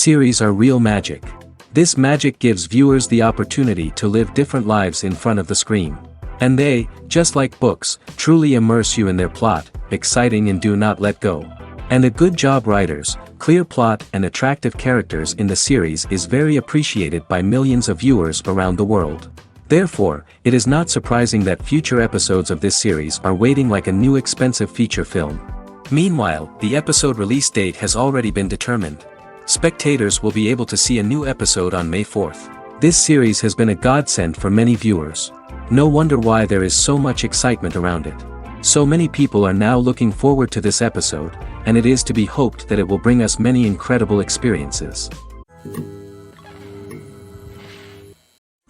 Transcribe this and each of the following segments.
Series are real magic. This magic gives viewers the opportunity to live different lives in front of the screen. And they, just like books, truly immerse you in their plot, exciting and do not let go. And a good job writers, clear plot and attractive characters in the series is very appreciated by millions of viewers around the world. Therefore, it is not surprising that future episodes of this series are waiting like a new expensive feature film. Meanwhile, the episode release date has already been determined. Spectators will be able to see a new episode on May 4th. This series has been a godsend for many viewers. No wonder why there is so much excitement around it. So many people are now looking forward to this episode, and it is to be hoped that it will bring us many incredible experiences.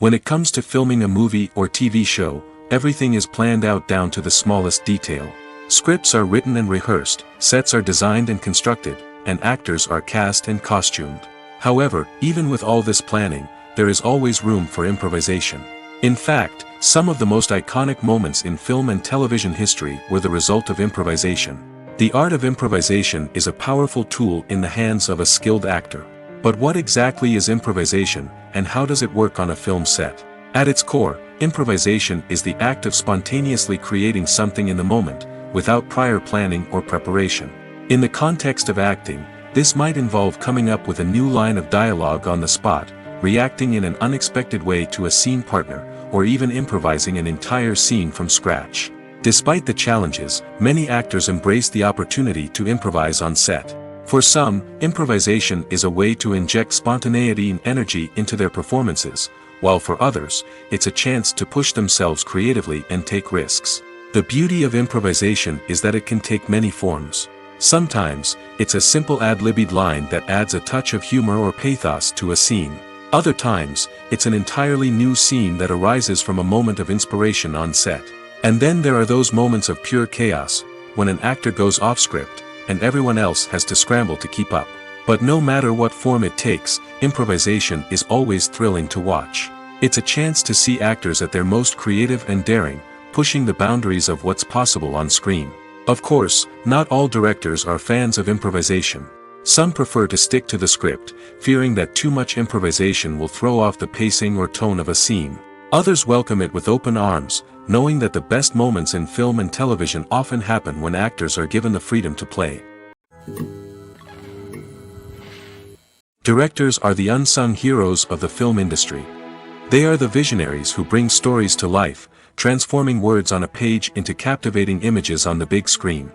When it comes to filming a movie or TV show, everything is planned out down to the smallest detail. Scripts are written and rehearsed, sets are designed and constructed, and actors are cast and costumed. However, even with all this planning, there is always room for improvisation. In fact, some of the most iconic moments in film and television history were the result of improvisation. The art of improvisation is a powerful tool in the hands of a skilled actor. But what exactly is improvisation, and how does it work on a film set? At its core, improvisation is the act of spontaneously creating something in the moment, without prior planning or preparation. In the context of acting, this might involve coming up with a new line of dialogue on the spot, reacting in an unexpected way to a scene partner, or even improvising an entire scene from scratch. Despite the challenges, many actors embrace the opportunity to improvise on set. For some, improvisation is a way to inject spontaneity and energy into their performances, while for others, it's a chance to push themselves creatively and take risks. The beauty of improvisation is that it can take many forms. Sometimes, it's a simple ad-libbed line that adds a touch of humor or pathos to a scene. Other times, it's an entirely new scene that arises from a moment of inspiration on set. And then there are those moments of pure chaos, when an actor goes off script, and everyone else has to scramble to keep up. But no matter what form it takes, improvisation is always thrilling to watch. It's a chance to see actors at their most creative and daring, pushing the boundaries of what's possible on screen. Of course, not all directors are fans of improvisation. Some prefer to stick to the script, fearing that too much improvisation will throw off the pacing or tone of a scene. Others welcome it with open arms, knowing that the best moments in film and television often happen when actors are given the freedom to play. Directors are the unsung heroes of the film industry. They are the visionaries who bring stories to life, transforming words on a page into captivating images on the big screen.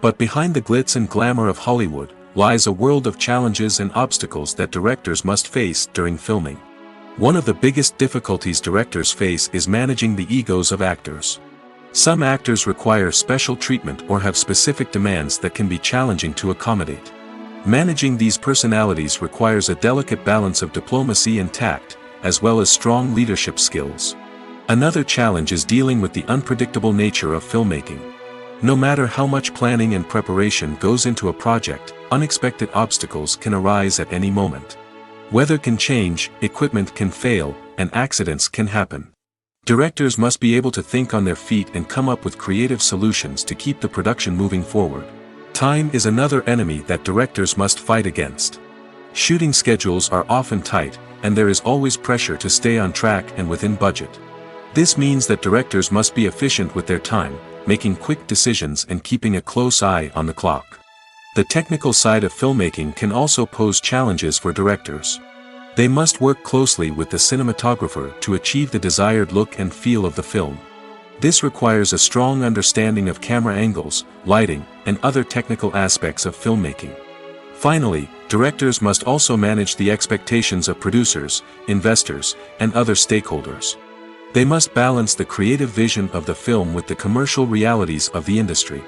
But behind the glitz and glamour of Hollywood, lies a world of challenges and obstacles that directors must face during filming. One of the biggest difficulties directors face is managing the egos of actors. Some actors require special treatment or have specific demands that can be challenging to accommodate. Managing these personalities requires a delicate balance of diplomacy and tact, as well as strong leadership skills. Another challenge is dealing with the unpredictable nature of filmmaking. No matter how much planning and preparation goes into a project, unexpected obstacles can arise at any moment. Weather can change, equipment can fail, and accidents can happen. Directors must be able to think on their feet and come up with creative solutions to keep the production moving forward. Time is another enemy that directors must fight against. Shooting schedules are often tight, and there is always pressure to stay on track and within budget. This means that directors must be efficient with their time, making quick decisions and keeping a close eye on the clock. The technical side of filmmaking can also pose challenges for directors. They must work closely with the cinematographer to achieve the desired look and feel of the film. This requires a strong understanding of camera angles, lighting, and other technical aspects of filmmaking. Finally, directors must also manage the expectations of producers, investors, and other stakeholders. They must balance the creative vision of the film with the commercial realities of the industry.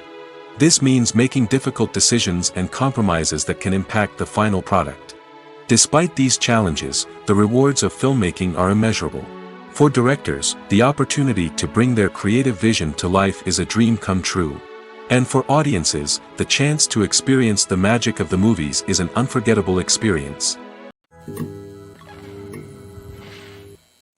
This means making difficult decisions and compromises that can impact the final product. Despite these challenges, the rewards of filmmaking are immeasurable. For directors, the opportunity to bring their creative vision to life is a dream come true. And for audiences, the chance to experience the magic of the movies is an unforgettable experience.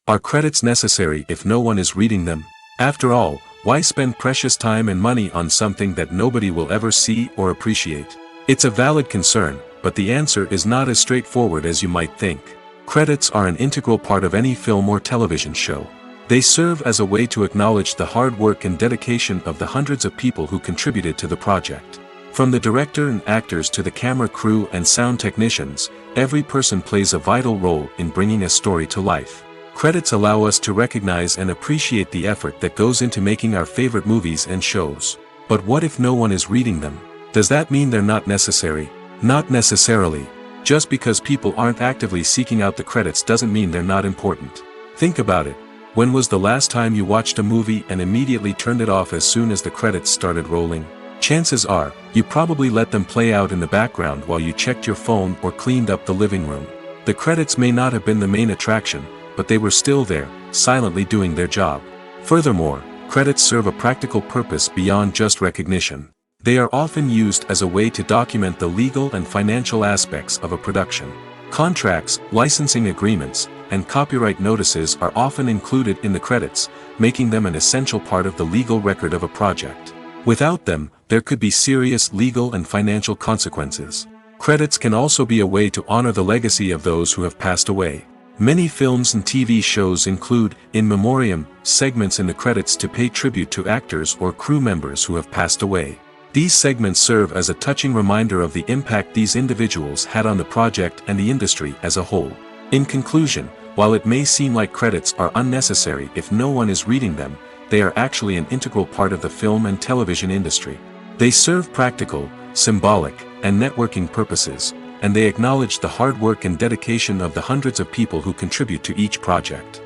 Are credits necessary if no one is reading them? After all, why spend precious time and money on something that nobody will ever see or appreciate? It's a valid concern, but the answer is not as straightforward as you might think. Credits are an integral part of any film or television show. They serve as a way to acknowledge the hard work and dedication of the hundreds of people who contributed to the project. From the director and actors to the camera crew and sound technicians, every person plays a vital role in bringing a story to life. Credits allow us to recognize and appreciate the effort that goes into making our favorite movies and shows. But what if no one is reading them? Does that mean they're not necessary? Not necessarily. Just because people aren't actively seeking out the credits doesn't mean they're not important. Think about it. When was the last time you watched a movie and immediately turned it off as soon as the credits started rolling? Chances are, you probably let them play out in the background while you checked your phone or cleaned up the living room. The credits may not have been the main attraction, but they were still there, silently doing their job. Furthermore, credits serve a practical purpose beyond just recognition. They are often used as a way to document the legal and financial aspects of a production. Contracts, licensing agreements, and copyright notices are often included in the credits, making them an essential part of the legal record of a project. Without them, there could be serious legal and financial consequences. Credits can also be a way to honor the legacy of those who have passed away. Many films and TV shows include, in memoriam, segments in the credits to pay tribute to actors or crew members who have passed away. These segments serve as a touching reminder of the impact these individuals had on the project and the industry as a whole. In conclusion, while it may seem like credits are unnecessary if no one is reading them, they are actually an integral part of the film and television industry. They serve practical, symbolic, and networking purposes, and they acknowledge the hard work and dedication of the hundreds of people who contribute to each project.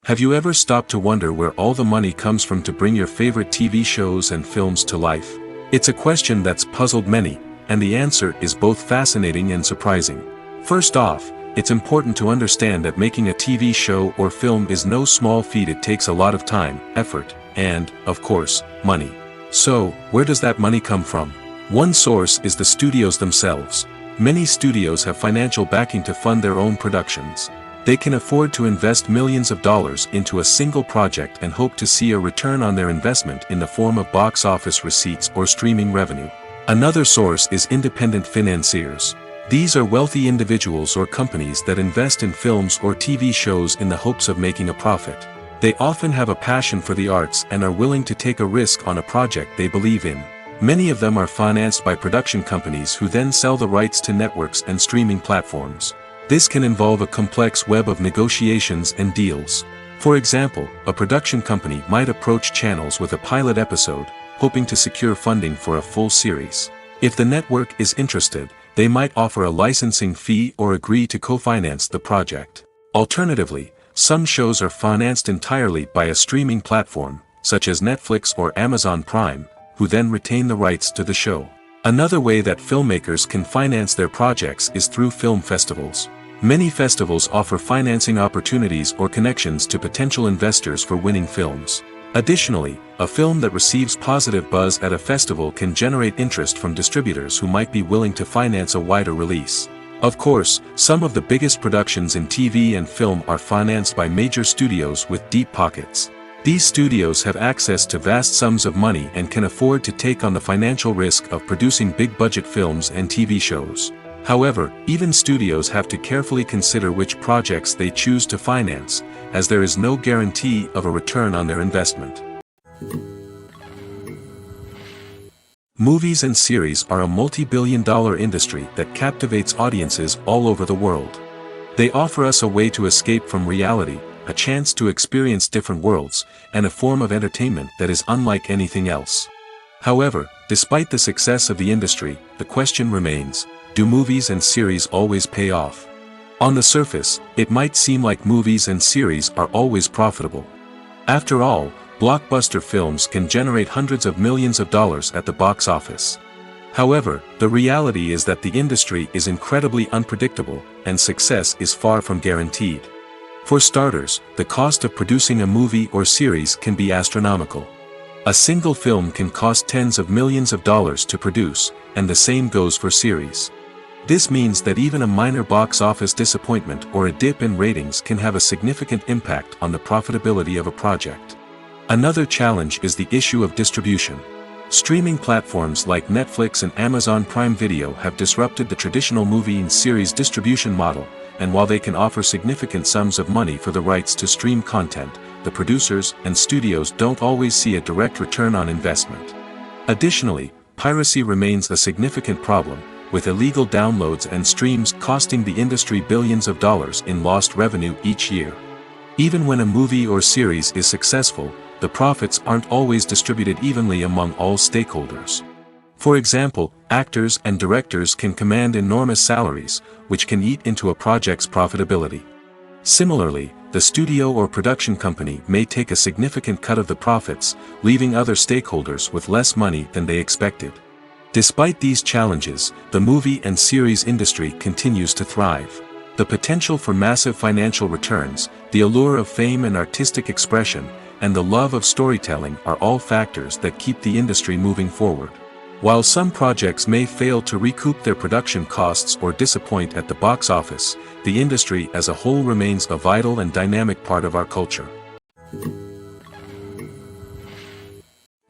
Have you ever stopped to wonder where all the money comes from to bring your favorite TV shows and films to life? It's a question that's puzzled many, and the answer is both fascinating and surprising. First off, it's important to understand that making a TV show or film is no small feat. It takes a lot of time, effort, and, of course, money. So, where does that money come from? One source is the studios themselves. Many studios have financial backing to fund their own productions. They can afford to invest millions of dollars into a single project and hope to see a return on their investment in the form of box office receipts or streaming revenue. Another source is independent financiers. These are wealthy individuals or companies that invest in films or TV shows in the hopes of making a profit. They often have a passion for the arts and are willing to take a risk on a project they believe in. Many of them are financed by production companies who then sell the rights to networks and streaming platforms. This can involve a complex web of negotiations and deals. For example, a production company might approach channels with a pilot episode, hoping to secure funding for a full series. If the network is interested, they might offer a licensing fee or agree to co-finance the project. Alternatively, some shows are financed entirely by a streaming platform, such as Netflix or Amazon Prime, who then retain the rights to the show. Another way that filmmakers can finance their projects is through film festivals. Many festivals offer financing opportunities or connections to potential investors for winning films. Additionally, a film that receives positive buzz at a festival can generate interest from distributors who might be willing to finance a wider release. Of course, some of the biggest productions in TV and film are financed by major studios with deep pockets. These studios have access to vast sums of money and can afford to take on the financial risk of producing big-budget films and TV shows. However, even studios have to carefully consider which projects they choose to finance, as there is no guarantee of a return on their investment. Movies and series are a multi-billion-dollar industry that captivates audiences all over the world. They offer us a way to escape from reality, a chance to experience different worlds, and a form of entertainment that is unlike anything else. However, despite the success of the industry, the question remains, do movies and series always pay off? On the surface, it might seem like movies and series are always profitable. After all, blockbuster films can generate hundreds of millions of dollars at the box office. However, the reality is that the industry is incredibly unpredictable, and success is far from guaranteed. For starters, the cost of producing a movie or series can be astronomical. A single film can cost tens of millions of dollars to produce, and the same goes for series. This means that even a minor box office disappointment or a dip in ratings can have a significant impact on the profitability of a project. Another challenge is the issue of distribution. Streaming platforms like Netflix and Amazon Prime Video have disrupted the traditional movie and series distribution model, and while they can offer significant sums of money for the rights to stream content, the producers and studios don't always see a direct return on investment. Additionally, piracy remains a significant problem, with illegal downloads and streams costing the industry billions of dollars in lost revenue each year. Even when a movie or series is successful, the profits aren't always distributed evenly among all stakeholders. For example, actors and directors can command enormous salaries, which can eat into a project's profitability. Similarly, the studio or production company may take a significant cut of the profits, leaving other stakeholders with less money than they expected. Despite these challenges, the movie and series industry continues to thrive. The potential for massive financial returns, the allure of fame and artistic expression, and the love of storytelling are all factors that keep the industry moving forward. While some projects may fail to recoup their production costs or disappoint at the box office, the industry as a whole remains a vital and dynamic part of our culture.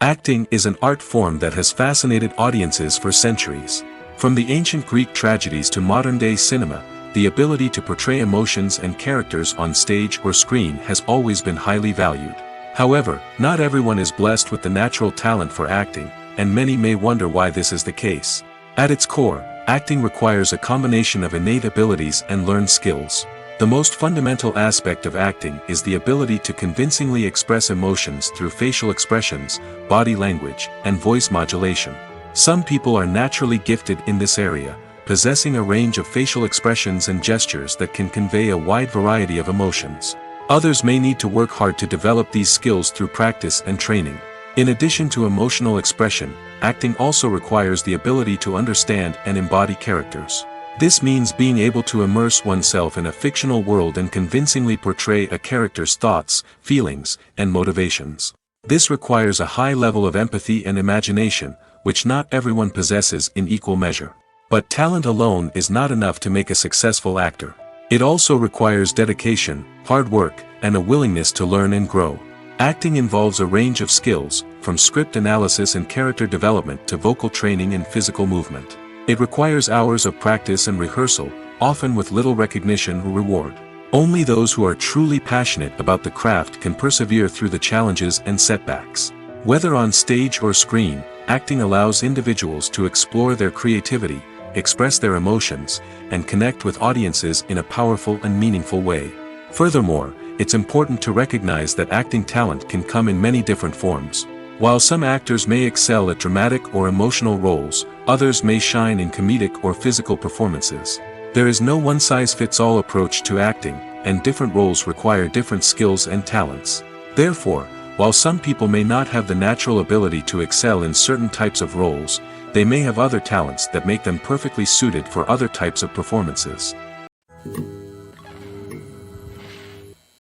Acting is an art form that has fascinated audiences for centuries. From the ancient Greek tragedies to modern-day cinema, the ability to portray emotions and characters on stage or screen has always been highly valued. However, not everyone is blessed with the natural talent for acting, and many may wonder why this is the case. At its core, acting requires a combination of innate abilities and learned skills. The most fundamental aspect of acting is the ability to convincingly express emotions through facial expressions, body language, and voice modulation. Some people are naturally gifted in this area, possessing a range of facial expressions and gestures that can convey a wide variety of emotions. Others may need to work hard to develop these skills through practice and training. In addition to emotional expression, acting also requires the ability to understand and embody characters. This means being able to immerse oneself in a fictional world and convincingly portray a character's thoughts, feelings, and motivations. This requires a high level of empathy and imagination, which not everyone possesses in equal measure. But talent alone is not enough to make a successful actor. It also requires dedication, hard work, and a willingness to learn and grow. Acting involves a range of skills, from script analysis and character development to vocal training and physical movement. It requires hours of practice and rehearsal, often with little recognition or reward. Only those who are truly passionate about the craft can persevere through the challenges and setbacks. Whether on stage or screen, acting allows individuals to explore their creativity, express their emotions, and connect with audiences in a powerful and meaningful way. Furthermore, it's important to recognize that acting talent can come in many different forms. While some actors may excel at dramatic or emotional roles, others may shine in comedic or physical performances. There is no one-size-fits-all approach to acting, and different roles require different skills and talents. Therefore, while some people may not have the natural ability to excel in certain types of roles, they may have other talents that make them perfectly suited for other types of performances.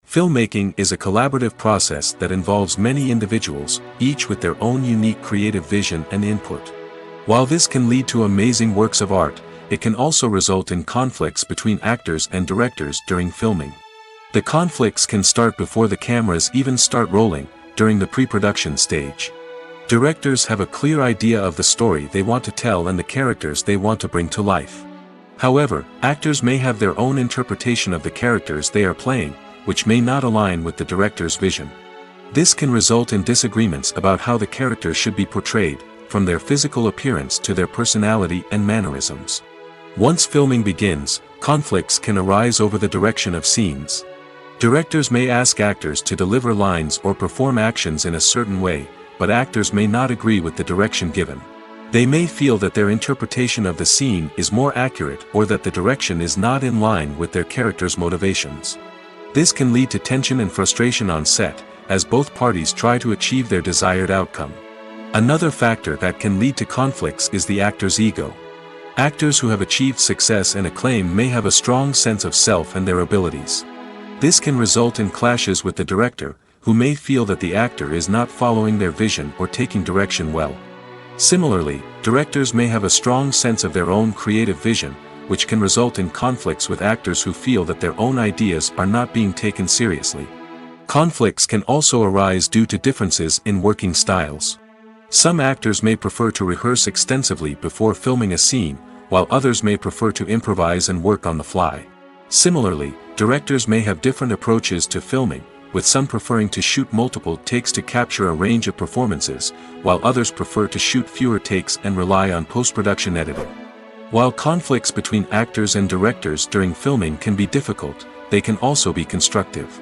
Filmmaking is a collaborative process that involves many individuals, each with their own unique creative vision and input. While this can lead to amazing works of art, it can also result in conflicts between actors and directors during filming. The conflicts can start before the cameras even start rolling, during the pre-production stage. Directors have a clear idea of the story they want to tell and the characters they want to bring to life. However, actors may have their own interpretation of the characters they are playing, which may not align with the director's vision. This can result in disagreements about how the character should be portrayed, from their physical appearance to their personality and mannerisms. Once filming begins, conflicts can arise over the direction of scenes. Directors may ask actors to deliver lines or perform actions in a certain way, but actors may not agree with the direction given. They may feel that their interpretation of the scene is more accurate or that the direction is not in line with their character's motivations. This can lead to tension and frustration on set, as both parties try to achieve their desired outcome. Another factor that can lead to conflicts is the actor's ego. Actors who have achieved success and acclaim may have a strong sense of self and their abilities. This can result in clashes with the director, who may feel that the actor is not following their vision or taking direction well. Similarly, directors may have a strong sense of their own creative vision, which can result in conflicts with actors who feel that their own ideas are not being taken seriously. Conflicts can also arise due to differences in working styles. Some actors may prefer to rehearse extensively before filming a scene, while others may prefer to improvise and work on the fly. Similarly, directors may have different approaches to filming, with some preferring to shoot multiple takes to capture a range of performances, while others prefer to shoot fewer takes and rely on post-production editing. While conflicts between actors and directors during filming can be difficult, they can also be constructive.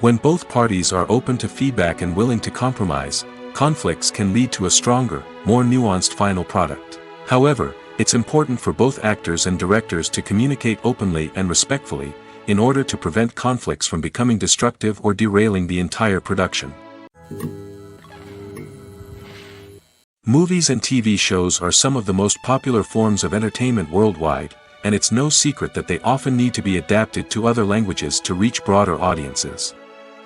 When both parties are open to feedback and willing to compromise, conflicts can lead to a stronger, more nuanced final product. However, it's important for both actors and directors to communicate openly and respectfully, in order to prevent conflicts from becoming destructive or derailing the entire production. Movies and TV shows are some of the most popular forms of entertainment worldwide, and it's no secret that they often need to be adapted to other languages to reach broader audiences.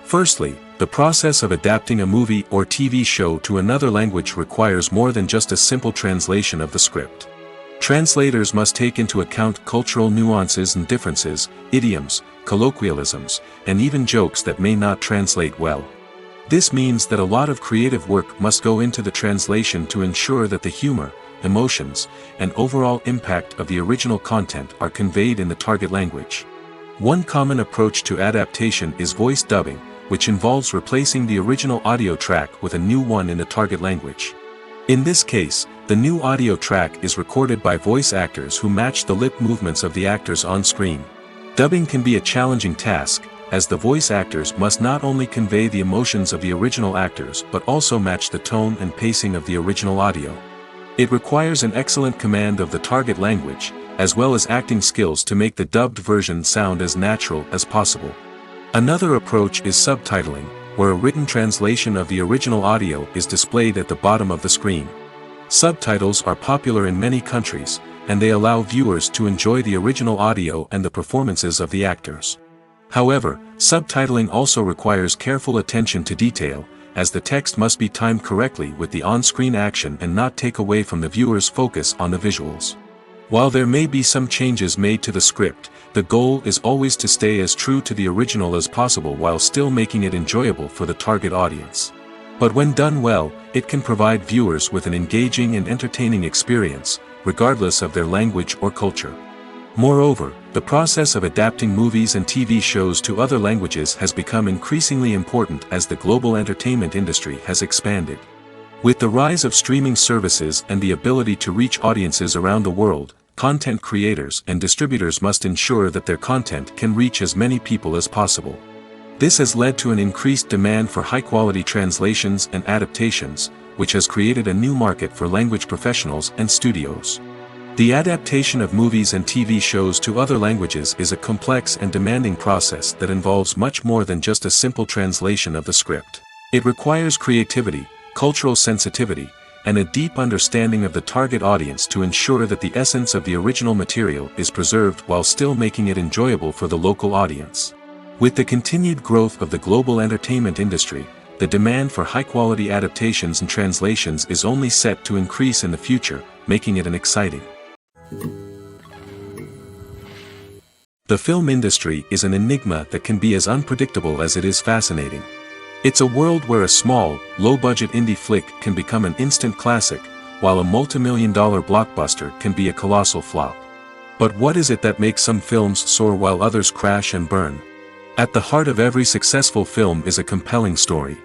Firstly, the process of adapting a movie or TV show to another language requires more than just a simple translation of the script. Translators must take into account cultural nuances and differences, idioms, colloquialisms, and even jokes that may not translate well. This means that a lot of creative work must go into the translation to ensure that the humor, emotions, and overall impact of the original content are conveyed in the target language. One common approach to adaptation is voice dubbing, which involves replacing the original audio track with a new one in the target language. In this case, the new audio track is recorded by voice actors who match the lip movements of the actors on screen. Dubbing can be a challenging task, as the voice actors must not only convey the emotions of the original actors but also match the tone and pacing of the original audio. It requires an excellent command of the target language, as well as acting skills to make the dubbed version sound as natural as possible. Another approach is subtitling, where a written translation of the original audio is displayed at the bottom of the screen. Subtitles are popular in many countries, and they allow viewers to enjoy the original audio and the performances of the actors. However, subtitling also requires careful attention to detail, as the text must be timed correctly with the on-screen action and not take away from the viewer's focus on the visuals. While there may be some changes made to the script, the goal is always to stay as true to the original as possible while still making it enjoyable for the target audience. But when done well, it can provide viewers with an engaging and entertaining experience, regardless of their language or culture. Moreover, the process of adapting movies and TV shows to other languages has become increasingly important as the global entertainment industry has expanded. With the rise of streaming services and the ability to reach audiences around the world, content creators and distributors must ensure that their content can reach as many people as possible. This has led to an increased demand for high-quality translations and adaptations, which has created a new market for language professionals and studios. The adaptation of movies and TV shows to other languages is a complex and demanding process that involves much more than just a simple translation of the script. It requires creativity, cultural sensitivity, and a deep understanding of the target audience to ensure that the essence of the original material is preserved while still making it enjoyable for the local audience. With the continued growth of the global entertainment industry, the demand for high-quality adaptations and translations is only set to increase in the future, making it an exciting. The film industry is an enigma that can be as unpredictable as it is fascinating. It's a world where a small, low-budget indie flick can become an instant classic, while a multi-million-dollar blockbuster can be a colossal flop. But what is it that makes some films soar while others crash and burn? At the heart of every successful film is a compelling story.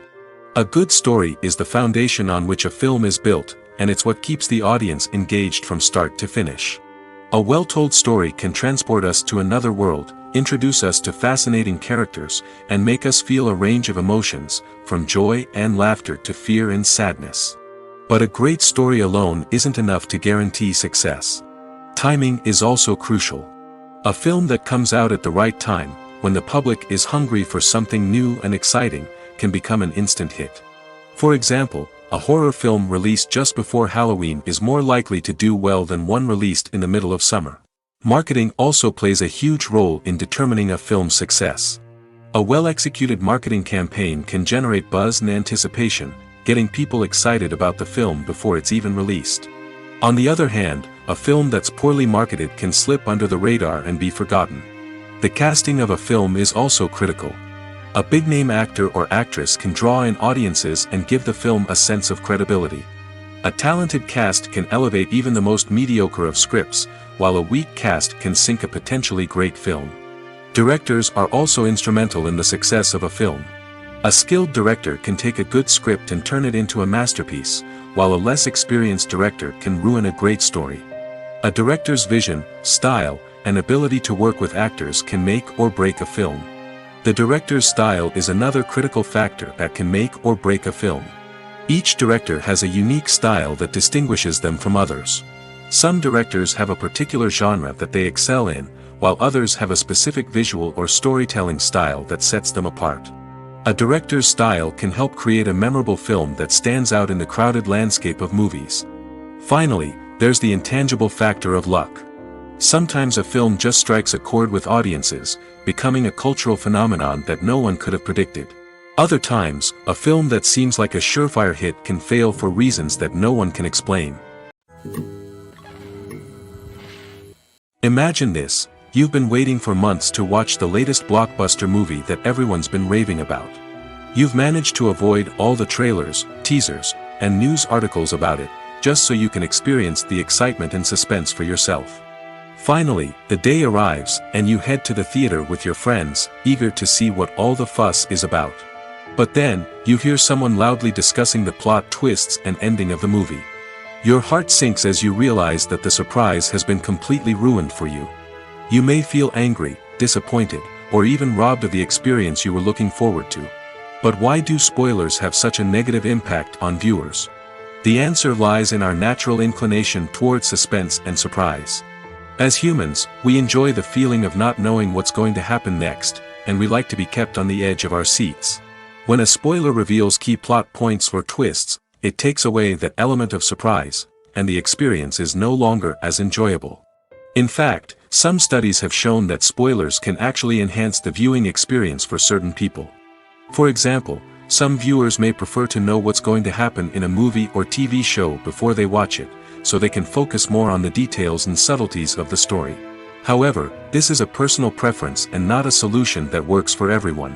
A good story is the foundation on which a film is built, and it's what keeps the audience engaged from start to finish. A well-told story can transport us to another world, introduce us to fascinating characters, and make us feel a range of emotions, from joy and laughter to fear and sadness. But a great story alone isn't enough to guarantee success. Timing is also crucial. A film that comes out at the right time, when the public is hungry for something new and exciting, can become an instant hit. For example, a horror film released just before Halloween is more likely to do well than one released in the middle of summer. Marketing also plays a huge role in determining a film's success. A well-executed marketing campaign can generate buzz and anticipation, getting people excited about the film before it's even released. On the other hand, a film that's poorly marketed can slip under the radar and be forgotten. The casting of a film is also critical. A big-name actor or actress can draw in audiences and give the film a sense of credibility. A talented cast can elevate even the most mediocre of scripts, while a weak cast can sink a potentially great film. Directors are also instrumental in the success of a film. A skilled director can take a good script and turn it into a masterpiece, while a less experienced director can ruin a great story. A director's vision, style, and ability to work with actors can make or break a film. The director's style is another critical factor that can make or break a film. Each director has a unique style that distinguishes them from others. Some directors have a particular genre that they excel in, while others have a specific visual or storytelling style that sets them apart. A director's style can help create a memorable film that stands out in the crowded landscape of movies. Finally, there's the intangible factor of luck. Sometimes a film just strikes a chord with audiences, becoming a cultural phenomenon that no one could have predicted. Other times, a film that seems like a surefire hit can fail for reasons that no one can explain. Imagine this: you've been waiting for months to watch the latest blockbuster movie that everyone's been raving about. You've managed to avoid all the trailers, teasers, and news articles about it, just so you can experience the excitement and suspense for yourself. Finally, the day arrives, and you head to the theater with your friends, eager to see what all the fuss is about. But then, you hear someone loudly discussing the plot twists and ending of the movie. Your heart sinks as you realize that the surprise has been completely ruined for you. You may feel angry, disappointed, or even robbed of the experience you were looking forward to. But why do spoilers have such a negative impact on viewers? The answer lies in our natural inclination towards suspense and surprise. As humans, we enjoy the feeling of not knowing what's going to happen next, and we like to be kept on the edge of our seats. When a spoiler reveals key plot points or twists, it takes away that element of surprise, and the experience is no longer as enjoyable. In fact, some studies have shown that spoilers can actually enhance the viewing experience for certain people. For example, some viewers may prefer to know what's going to happen in a movie or TV show before they watch it, so they can focus more on the details and subtleties of the story. However, this is a personal preference and not a solution that works for everyone.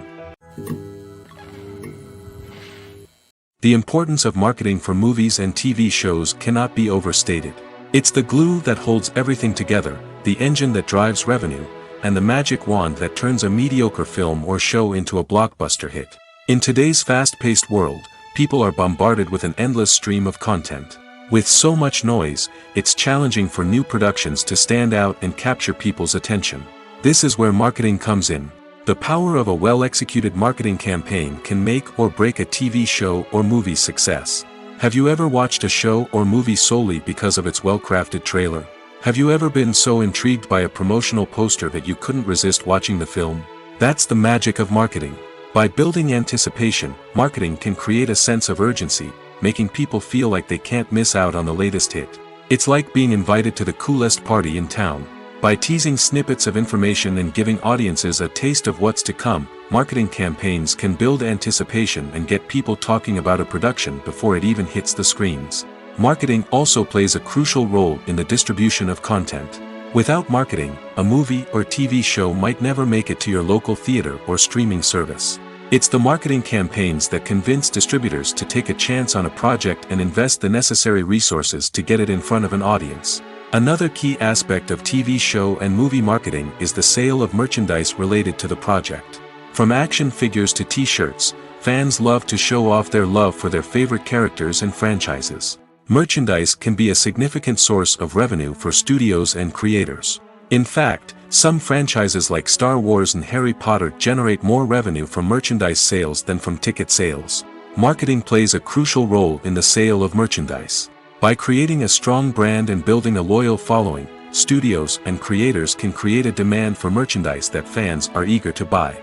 The importance of marketing for movies and TV shows cannot be overstated. It's the glue that holds everything together, the engine that drives revenue, and the magic wand that turns a mediocre film or show into a blockbuster hit. In today's fast-paced world, people are bombarded with an endless stream of content. With so much noise, it's challenging for new productions to stand out and capture people's attention. This is where marketing comes in. The power of a well-executed marketing campaign can make or break a TV show or movie's success. Have you ever watched a show or movie solely because of its well-crafted trailer? Have you ever been so intrigued by a promotional poster that you couldn't resist watching the film? That's the magic of marketing. By building anticipation, marketing can create a sense of urgency, making people feel like they can't miss out on the latest hit. It's like being invited to the coolest party in town. By teasing snippets of information and giving audiences a taste of what's to come, marketing campaigns can build anticipation and get people talking about a production before it even hits the screens. Marketing also plays a crucial role in the distribution of content. Without marketing, a movie or TV show might never make it to your local theater or streaming service. It's the marketing campaigns that convince distributors to take a chance on a project and invest the necessary resources to get it in front of an audience. Another key aspect of TV show and movie marketing is the sale of merchandise related to the project. From action figures to t-shirts, fans love to show off their love for their favorite characters and franchises. Merchandise can be a significant source of revenue for studios and creators. In fact, some franchises like Star Wars and Harry Potter generate more revenue from merchandise sales than from ticket sales. Marketing plays a crucial role in the sale of merchandise. By creating a strong brand and building a loyal following, studios and creators can create a demand for merchandise that fans are eager to buy.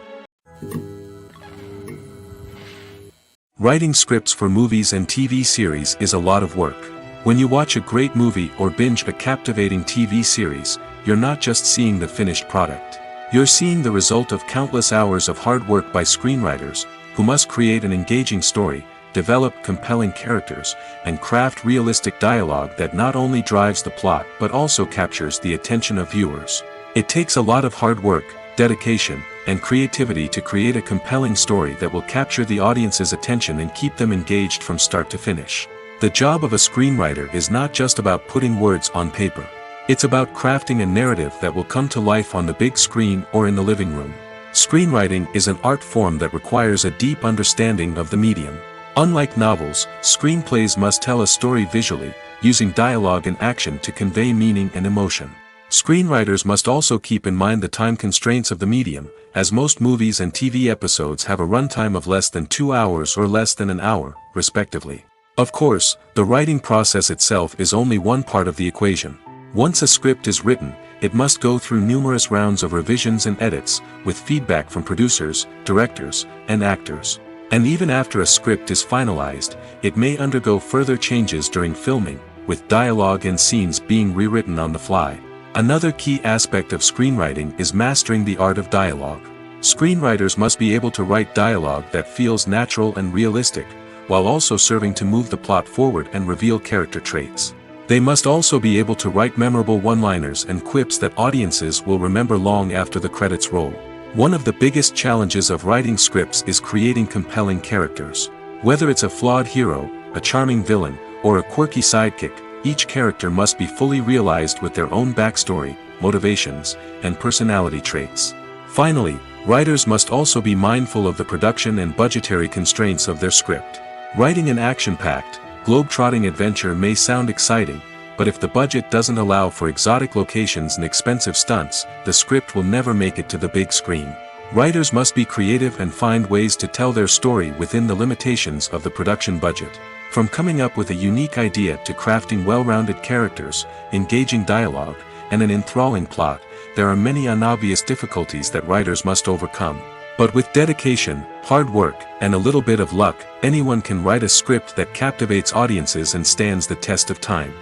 Writing scripts for movies and TV series is a lot of work. When you watch a great movie or binge a captivating TV series, you're not just seeing the finished product. You're seeing the result of countless hours of hard work by screenwriters, who must create an engaging story, develop compelling characters, and craft realistic dialogue that not only drives the plot but also captures the attention of viewers. It takes a lot of hard work, dedication, and creativity to create a compelling story that will capture the audience's attention and keep them engaged from start to finish. The job of a screenwriter is not just about putting words on paper. It's about crafting a narrative that will come to life on the big screen or in the living room. Screenwriting is an art form that requires a deep understanding of the medium. Unlike novels, screenplays must tell a story visually, using dialogue and action to convey meaning and emotion. Screenwriters must also keep in mind the time constraints of the medium, as most movies and TV episodes have a runtime of less than 2 hours or less than an hour, respectively. Of course, the writing process itself is only one part of the equation. Once a script is written, it must go through numerous rounds of revisions and edits, with feedback from producers, directors, and actors. And even after a script is finalized, it may undergo further changes during filming, with dialogue and scenes being rewritten on the fly. Another key aspect of screenwriting is mastering the art of dialogue. Screenwriters must be able to write dialogue that feels natural and realistic, while also serving to move the plot forward and reveal character traits. They must also be able to write memorable one-liners and quips that audiences will remember long after the credits roll. One of the biggest challenges of writing scripts is creating compelling characters. Whether it's a flawed hero, a charming villain, or a quirky sidekick, each character must be fully realized with their own backstory, motivations, and personality traits. Finally, writers must also be mindful of the production and budgetary constraints of their script. Writing an action-packed, globe-trotting adventure may sound exciting, but if the budget doesn't allow for exotic locations and expensive stunts, the script will never make it to the big screen. Writers must be creative and find ways to tell their story within the limitations of the production budget. From coming up with a unique idea to crafting well-rounded characters, engaging dialogue, and an enthralling plot, there are many unobvious difficulties that writers must overcome. But with dedication, hard work, and a little bit of luck, anyone can write a script that captivates audiences and stands the test of time.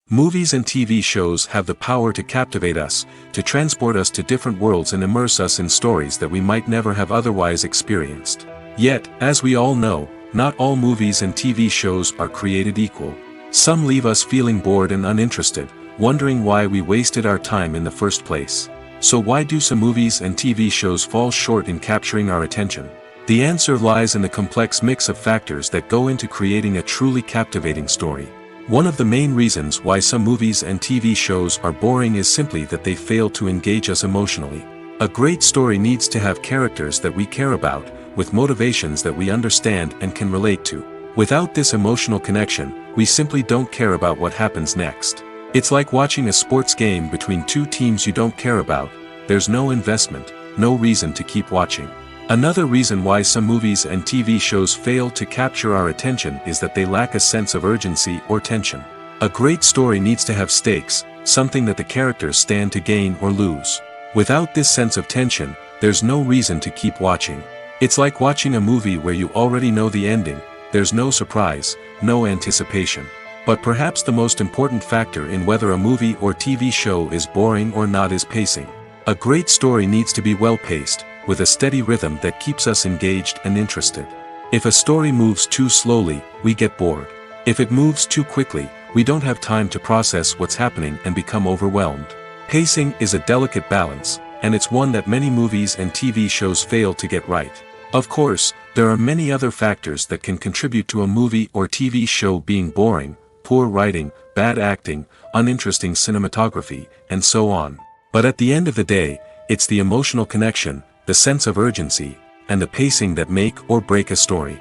Movies and TV shows have the power to captivate us, to transport us to different worlds and immerse us in stories that we might never have otherwise experienced. Yet, as we all know, not all movies and TV shows are created equal. Some leave us feeling bored and uninterested, wondering why we wasted our time in the first place. So why do some movies and TV shows fall short in capturing our attention? The answer lies in the complex mix of factors that go into creating a truly captivating story. One of the main reasons why some movies and TV shows are boring is simply that they fail to engage us emotionally. A great story needs to have characters that we care about, with motivations that we understand and can relate to. Without this emotional connection, we simply don't care about what happens next. It's like watching a sports game between two teams you don't care about. There's no investment, no reason to keep watching. Another reason why some movies and TV shows fail to capture our attention is that they lack a sense of urgency or tension. A great story needs to have stakes, something that the characters stand to gain or lose. Without this sense of tension, there's no reason to keep watching. It's like watching a movie where you already know the ending. There's no surprise, no anticipation. But perhaps the most important factor in whether a movie or TV show is boring or not is pacing. A great story needs to be well-paced, with a steady rhythm that keeps us engaged and interested. If a story moves too slowly, we get bored. If it moves too quickly, we don't have time to process what's happening and become overwhelmed. Pacing is a delicate balance, and it's one that many movies and TV shows fail to get right. Of course, there are many other factors that can contribute to a movie or TV show being boring: poor writing, bad acting, uninteresting cinematography, and so on. But at the end of the day, it's the emotional connection, the sense of urgency, and the pacing that make or break a story.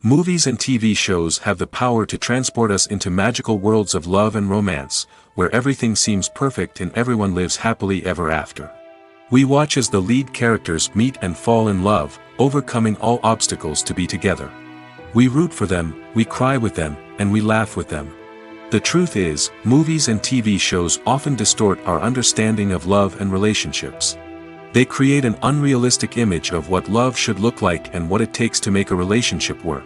Movies and TV shows have the power to transport us into magical worlds of love and romance, where everything seems perfect and everyone lives happily ever after. We watch as the lead characters meet and fall in love, overcoming all obstacles to be together. We root for them, we cry with them, and we laugh with them. The truth is, movies and TV shows often distort our understanding of love and relationships. They create an unrealistic image of what love should look like and what it takes to make a relationship work.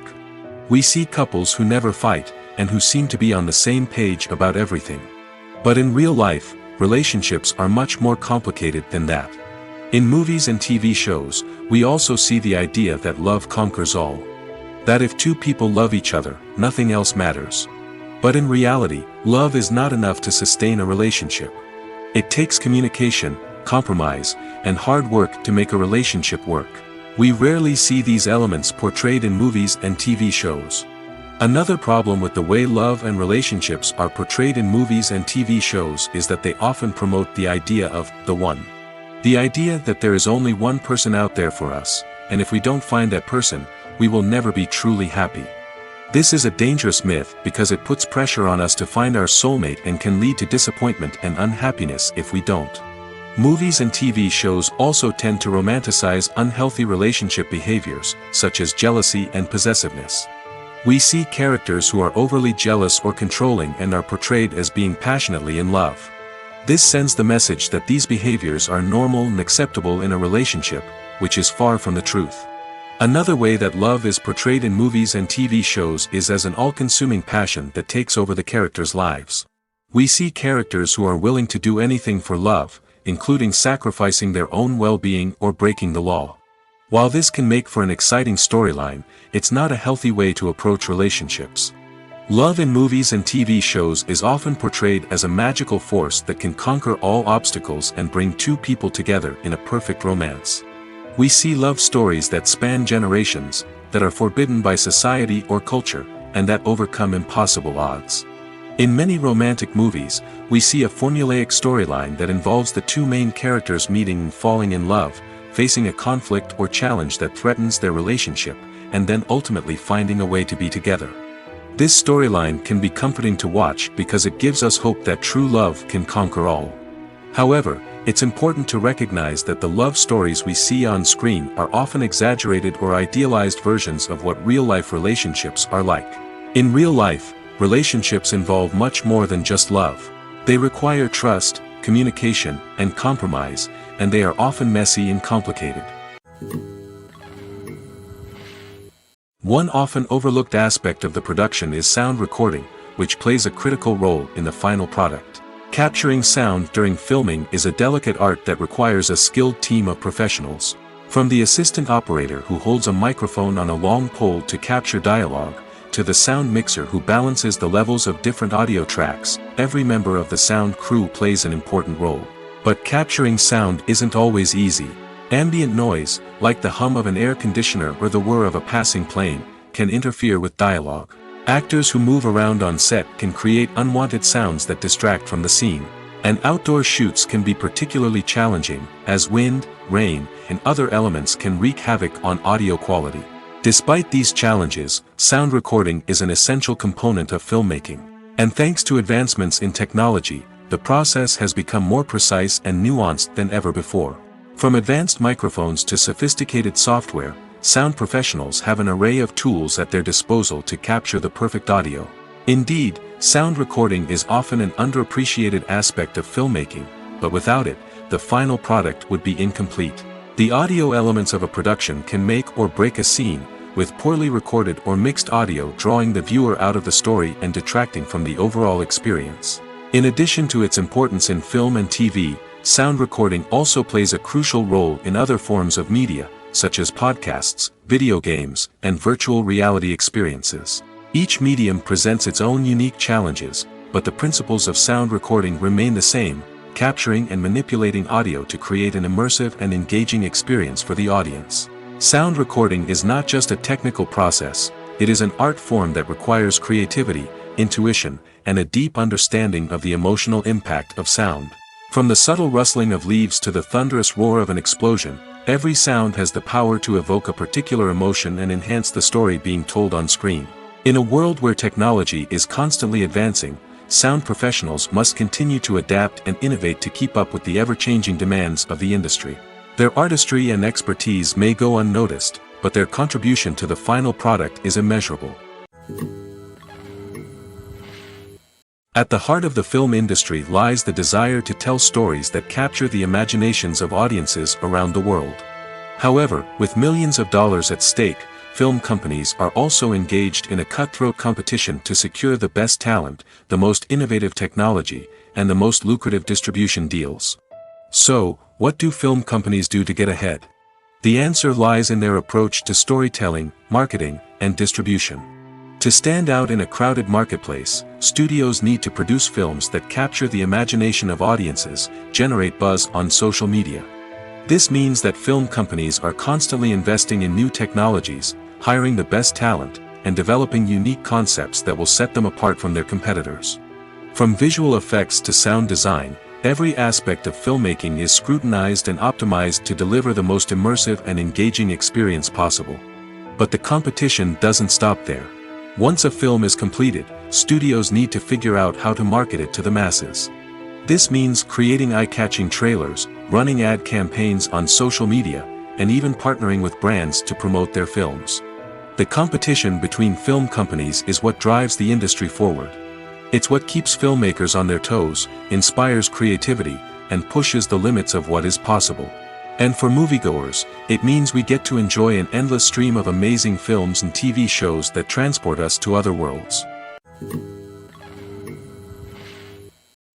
We see couples who never fight, and who seem to be on the same page about everything. But in real life, relationships are much more complicated than that. In movies and TV shows, we also see the idea that love conquers all. That if two people love each other, nothing else matters. But in reality, love is not enough to sustain a relationship. It takes communication, compromise, and hard work to make a relationship work. We rarely see these elements portrayed in movies and TV shows. Another problem with the way love and relationships are portrayed in movies and TV shows is that they often promote the idea of the one. The idea that there is only one person out there for us, and if we don't find that person, we will never be truly happy. This is a dangerous myth because it puts pressure on us to find our soulmate and can lead to disappointment and unhappiness if we don't. Movies and TV shows also tend to romanticize unhealthy relationship behaviors, such as jealousy and possessiveness. We see characters who are overly jealous or controlling and are portrayed as being passionately in love. This sends the message that these behaviors are normal and acceptable in a relationship, which is far from the truth. Another way that love is portrayed in movies and TV shows is as an all-consuming passion that takes over the characters' lives. We see characters who are willing to do anything for love, including sacrificing their own well-being or breaking the law. While this can make for an exciting storyline, it's not a healthy way to approach relationships. Love in movies and TV shows is often portrayed as a magical force that can conquer all obstacles and bring two people together in a perfect romance. We see love stories that span generations, that are forbidden by society or culture, and that overcome impossible odds. In many romantic movies, we see a formulaic storyline that involves the two main characters meeting and falling in love, facing a conflict or challenge that threatens their relationship, and then ultimately finding a way to be together. This storyline can be comforting to watch because it gives us hope that true love can conquer all. However, it's important to recognize that the love stories we see on screen are often exaggerated or idealized versions of what real-life relationships are like. In real life, relationships involve much more than just love. They require trust, communication, and compromise, and they are often messy and complicated. One often overlooked aspect of the production is sound recording, which plays a critical role in the final product. Capturing sound during filming is a delicate art that requires a skilled team of professionals. From the assistant operator who holds a microphone on a long pole to capture dialogue, to the sound mixer who balances the levels of different audio tracks, every member of the sound crew plays an important role. But capturing sound isn't always easy. Ambient noise, like the hum of an air conditioner or the whir of a passing plane, can interfere with dialogue. Actors who move around on set can create unwanted sounds that distract from the scene. And outdoor shoots can be particularly challenging, as wind, rain, and other elements can wreak havoc on audio quality. Despite these challenges, sound recording is an essential component of filmmaking. And thanks to advancements in technology, the process has become more precise and nuanced than ever before. From advanced microphones to sophisticated software, sound professionals have an array of tools at their disposal to capture the perfect audio. Indeed, sound recording is often an underappreciated aspect of filmmaking, but without it, the final product would be incomplete. The audio elements of a production can make or break a scene, with poorly recorded or mixed audio drawing the viewer out of the story and detracting from the overall experience. In addition to its importance in film and TV, sound recording also plays a crucial role in other forms of media, such as podcasts, video games, and virtual reality experiences. Each medium presents its own unique challenges, but the principles of sound recording remain the same, capturing and manipulating audio to create an immersive and engaging experience for the audience. Sound recording is not just a technical process, it is an art form that requires creativity, intuition, and a deep understanding of the emotional impact of sound. From the subtle rustling of leaves to the thunderous roar of an explosion, Every sound has the power to evoke a particular emotion and enhance the story being told on screen. In a world where technology is constantly advancing, sound professionals must continue to adapt and innovate to keep up with the ever-changing demands of the industry. Their artistry and expertise may go unnoticed, but their contribution to the final product is immeasurable. At the heart of the film industry lies the desire to tell stories that capture the imaginations of audiences around the world. However, with millions of dollars at stake, film companies are also engaged in a cutthroat competition to secure the best talent, the most innovative technology, and the most lucrative distribution deals. So, what do film companies do to get ahead? The answer lies in their approach to storytelling, marketing, and distribution. To stand out in a crowded marketplace, studios need to produce films that capture the imagination of audiences, generate buzz on social media. This means that film companies are constantly investing in new technologies, hiring the best talent, and developing unique concepts that will set them apart from their competitors. From visual effects to sound design, every aspect of filmmaking is scrutinized and optimized to deliver the most immersive and engaging experience possible. But the competition doesn't stop there. Once a film is completed, studios need to figure out how to market it to the masses. This means creating eye-catching trailers, running ad campaigns on social media, and even partnering with brands to promote their films. The competition between film companies is what drives the industry forward. It's what keeps filmmakers on their toes, inspires creativity, and pushes the limits of what is possible. And for moviegoers, it means we get to enjoy an endless stream of amazing films and TV shows that transport us to other worlds.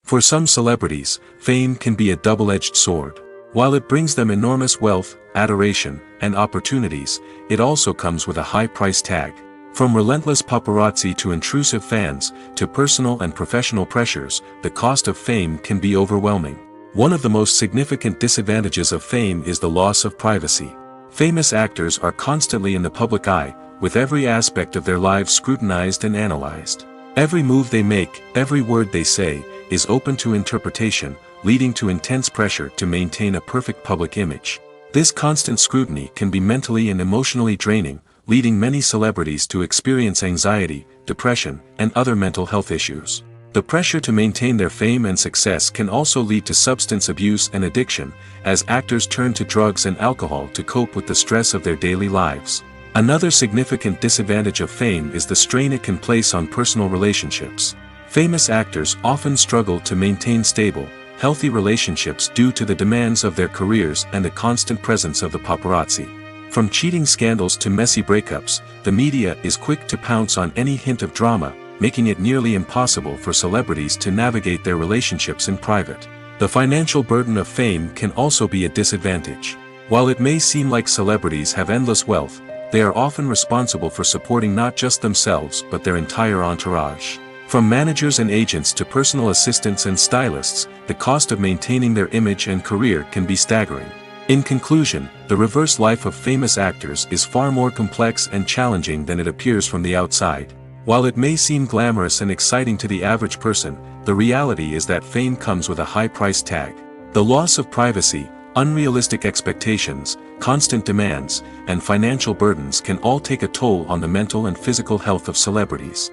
For some celebrities, fame can be a double-edged sword. While it brings them enormous wealth, adoration, and opportunities, it also comes with a high price tag. From relentless paparazzi to intrusive fans, to personal and professional pressures, the cost of fame can be overwhelming. One of the most significant disadvantages of fame is the loss of privacy. Famous actors are constantly in the public eye, with every aspect of their lives scrutinized and analyzed. Every move they make, every word they say, is open to interpretation, leading to intense pressure to maintain a perfect public image. This constant scrutiny can be mentally and emotionally draining, leading many celebrities to experience anxiety, depression, and other mental health issues. The pressure to maintain their fame and success can also lead to substance abuse and addiction, as actors turn to drugs and alcohol to cope with the stress of their daily lives. Another significant disadvantage of fame is the strain it can place on personal relationships. Famous actors often struggle to maintain stable, healthy relationships due to the demands of their careers and the constant presence of the paparazzi. From cheating scandals to messy breakups, the media is quick to pounce on any hint of drama, making it nearly impossible for celebrities to navigate their relationships in private. The financial burden of fame can also be a disadvantage. While it may seem like celebrities have endless wealth, they are often responsible for supporting not just themselves but their entire entourage. From managers and agents to personal assistants and stylists, the cost of maintaining their image and career can be staggering. In conclusion, the reverse life of famous actors is far more complex and challenging than it appears from the outside. While it may seem glamorous and exciting to the average person, the reality is that fame comes with a high price tag. The loss of privacy, unrealistic expectations, constant demands, and financial burdens can all take a toll on the mental and physical health of celebrities.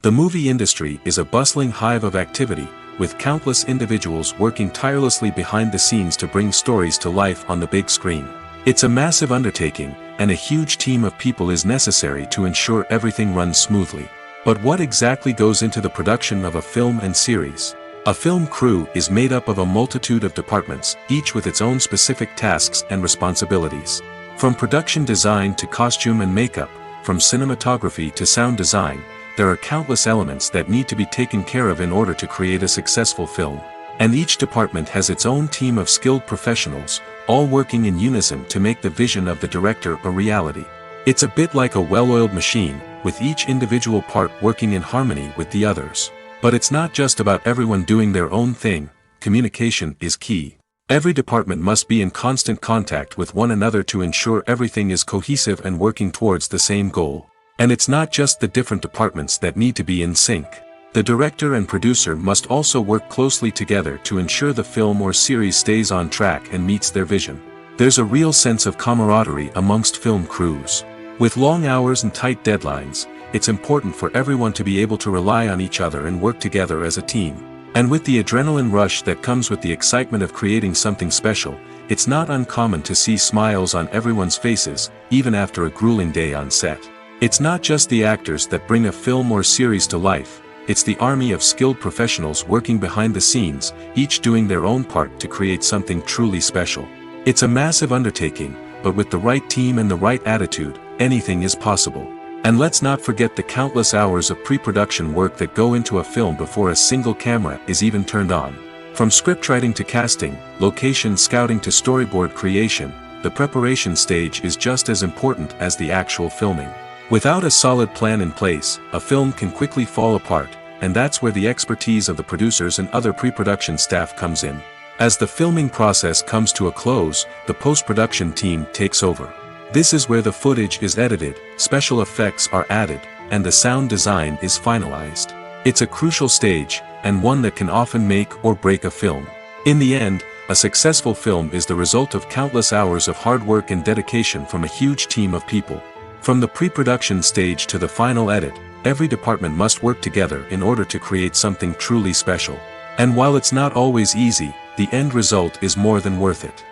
The movie industry is a bustling hive of activity, with countless individuals working tirelessly behind the scenes to bring stories to life on the big screen. It's a massive undertaking, and a huge team of people is necessary to ensure everything runs smoothly. But what exactly goes into the production of a film and series? A film crew is made up of a multitude of departments, each with its own specific tasks and responsibilities. From production design to costume and makeup, from cinematography to sound design, there are countless elements that need to be taken care of in order to create a successful film. And each department has its own team of skilled professionals, all working in unison to make the vision of the director a reality. It's a bit like a well-oiled machine, with each individual part working in harmony with the others. But it's not just about everyone doing their own thing. Communication is key. Every department must be in constant contact with one another to ensure everything is cohesive and working towards the same goal. And it's not just the different departments that need to be in sync. The director and producer must also work closely together to ensure the film or series stays on track and meets their vision. There's a real sense of camaraderie amongst film crews. With long hours and tight deadlines, it's important for everyone to be able to rely on each other and work together as a team. And with the adrenaline rush that comes with the excitement of creating something special, it's not uncommon to see smiles on everyone's faces, even after a grueling day on set. It's not just the actors that bring a film or series to life, it's the army of skilled professionals working behind the scenes, each doing their own part to create something truly special. It's a massive undertaking, but with the right team and the right attitude, anything is possible. And let's not forget the countless hours of pre-production work that go into a film before a single camera is even turned on. From scriptwriting to casting, location scouting to storyboard creation, the preparation stage is just as important as the actual filming. Without a solid plan in place, a film can quickly fall apart, and that's where the expertise of the producers and other pre-production staff comes in. As the filming process comes to a close, the post-production team takes over. This is where the footage is edited, special effects are added, and the sound design is finalized. It's a crucial stage, and one that can often make or break a film. In the end, a successful film is the result of countless hours of hard work and dedication from a huge team of people. From the pre-production stage to the final edit, every department must work together in order to create something truly special. And while it's not always easy, the end result is more than worth it.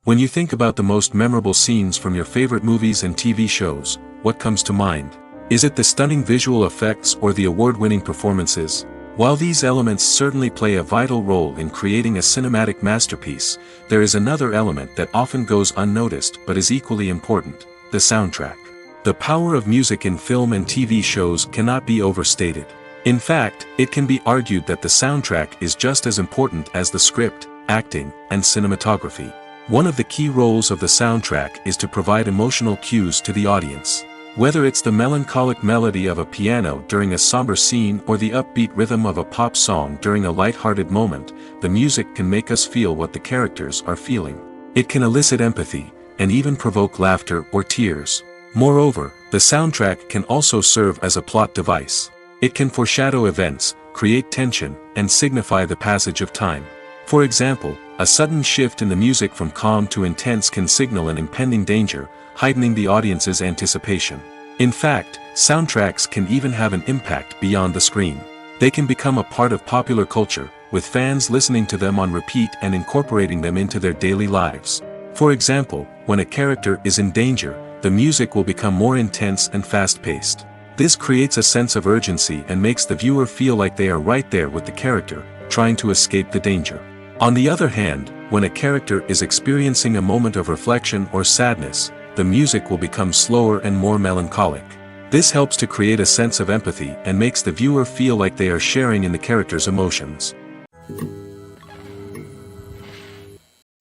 When you think about the most memorable scenes from your favorite movies and TV shows, what comes to mind? Is it the stunning visual effects or the award-winning performances? While these elements certainly play a vital role in creating a cinematic masterpiece, there is another element that often goes unnoticed but is equally important: the soundtrack. The power of music in film and TV shows cannot be overstated. In fact, it can be argued that the soundtrack is just as important as the script, acting, and cinematography. One of the key roles of the soundtrack is to provide emotional cues to the audience. Whether it's the melancholic melody of a piano during a somber scene or the upbeat rhythm of a pop song during a light-hearted moment, the music can make us feel what the characters are feeling. It can elicit empathy, and even provoke laughter or tears. Moreover, the soundtrack can also serve as a plot device. It can foreshadow events, create tension, and signify the passage of time. For example, a sudden shift in the music from calm to intense can signal an impending danger, heightening the audience's anticipation. In fact, soundtracks can even have an impact beyond the screen. They can become a part of popular culture, with fans listening to them on repeat and incorporating them into their daily lives. For example, when a character is in danger, the music will become more intense and fast-paced. This creates a sense of urgency and makes the viewer feel like they are right there with the character, trying to escape the danger. On the other hand, when a character is experiencing a moment of reflection or sadness, the music will become slower and more melancholic. This helps to create a sense of empathy and makes the viewer feel like they are sharing in the character's emotions.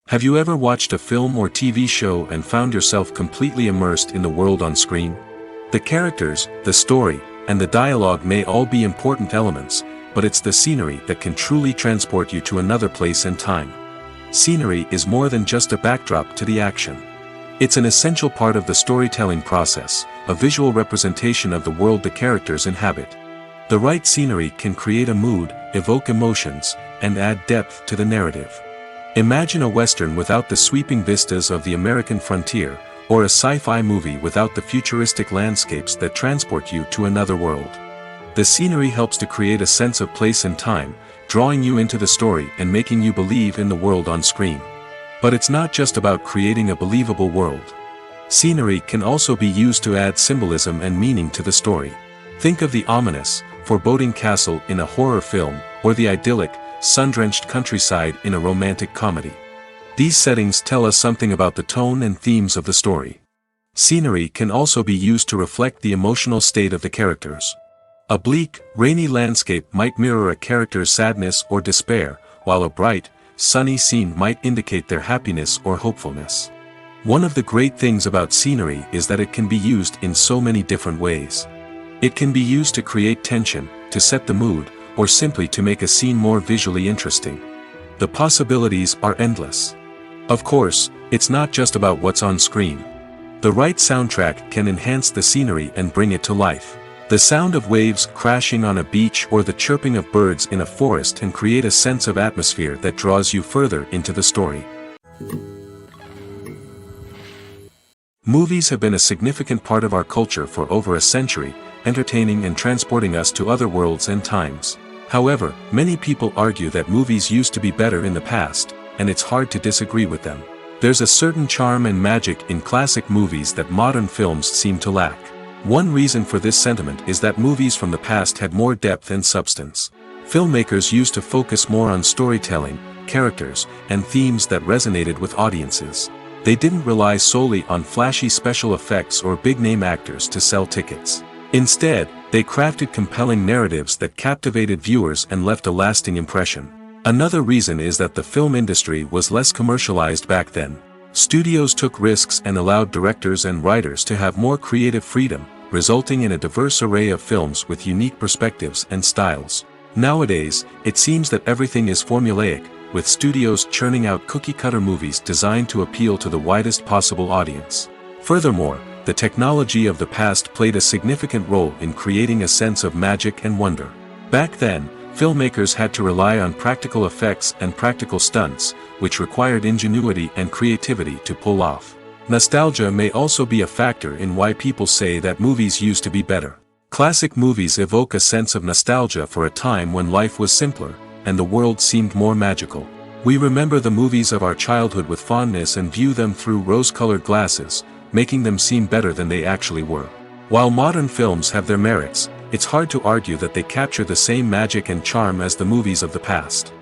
Have you ever watched a film or TV show and found yourself completely immersed in the world on screen? The characters, the story, and the dialogue may all be important elements, but it's the scenery that can truly transport you to another place and time. Scenery is more than just a backdrop to the action. It's an essential part of the storytelling process, a visual representation of the world the characters inhabit. The right scenery can create a mood, evoke emotions, and add depth to the narrative. Imagine a Western without the sweeping vistas of the American frontier, or a sci-fi movie without the futuristic landscapes that transport you to another world. The scenery helps to create a sense of place and time, drawing you into the story and making you believe in the world on screen. But it's not just about creating a believable world. Scenery can also be used to add symbolism and meaning to the story. Think of the ominous, foreboding castle in a horror film, or the idyllic, sun-drenched countryside in a romantic comedy. These settings tell us something about the tone and themes of the story. Scenery can also be used to reflect the emotional state of the characters. A bleak, rainy landscape might mirror a character's sadness or despair, while a bright, sunny scene might indicate their happiness or hopefulness. One of the great things about scenery is that it can be used in so many different ways. It can be used to create tension, to set the mood, or simply to make a scene more visually interesting. The possibilities are endless. Of course, it's not just about what's on screen. The right soundtrack can enhance the scenery and bring it to life. The sound of waves crashing on a beach or the chirping of birds in a forest can create a sense of atmosphere that draws you further into the story. Movies have been a significant part of our culture for over a century, entertaining and transporting us to other worlds and times. However, many people argue that movies used to be better in the past, and it's hard to disagree with them. There's a certain charm and magic in classic movies that modern films seem to lack. One reason for this sentiment is that movies from the past had more depth and substance. Filmmakers used to focus more on storytelling, characters, and themes that resonated with audiences. They didn't rely solely on flashy special effects or big-name actors to sell tickets. Instead, they crafted compelling narratives that captivated viewers and left a lasting impression. Another reason is that the film industry was less commercialized back then. Studios took risks and allowed directors and writers to have more creative freedom, resulting in a diverse array of films with unique perspectives and styles. Nowadays, it seems that everything is formulaic, with studios churning out cookie-cutter movies designed to appeal to the widest possible audience. Furthermore, the technology of the past played a significant role in creating a sense of magic and wonder. Back then, filmmakers had to rely on practical effects and practical stunts, which required ingenuity and creativity to pull off. Nostalgia may also be a factor in why people say that movies used to be better. Classic movies evoke a sense of nostalgia for a time when life was simpler, and the world seemed more magical. We remember the movies of our childhood with fondness and view them through rose-colored glasses, making them seem better than they actually were. While modern films have their merits, it's hard to argue that they capture the same magic and charm as the movies of the past.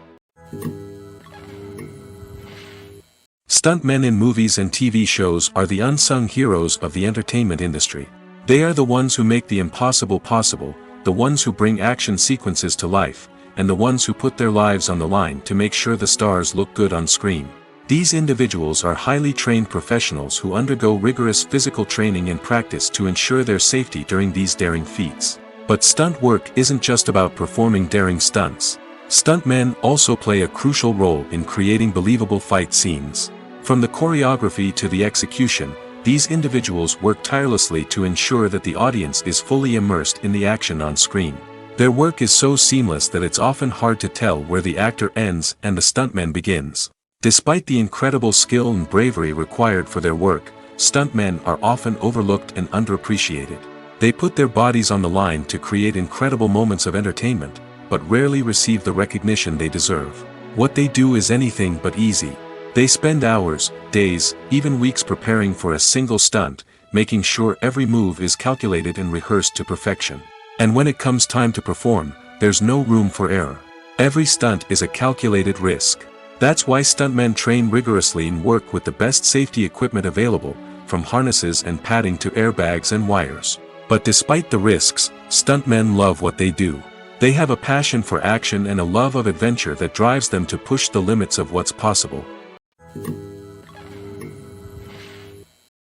Stuntmen in movies and TV shows are the unsung heroes of the entertainment industry. They are the ones who make the impossible possible, the ones who bring action sequences to life, and the ones who put their lives on the line to make sure the stars look good on screen. These individuals are highly trained professionals who undergo rigorous physical training and practice to ensure their safety during these daring feats. But stunt work isn't just about performing daring stunts. Stuntmen also play a crucial role in creating believable fight scenes. From the choreography to the execution, these individuals work tirelessly to ensure that the audience is fully immersed in the action on screen. Their work is so seamless that it's often hard to tell where the actor ends and the stuntman begins. Despite the incredible skill and bravery required for their work, stuntmen are often overlooked and underappreciated. They put their bodies on the line to create incredible moments of entertainment, but rarely receive the recognition they deserve. What they do is anything but easy. They spend hours, days, even weeks preparing for a single stunt, making sure every move is calculated and rehearsed to perfection. And when it comes time to perform, there's no room for error. Every stunt is a calculated risk. That's why stuntmen train rigorously and work with the best safety equipment available, from harnesses and padding to airbags and wires. But despite the risks, stuntmen love what they do. They have a passion for action and a love of adventure that drives them to push the limits of what's possible.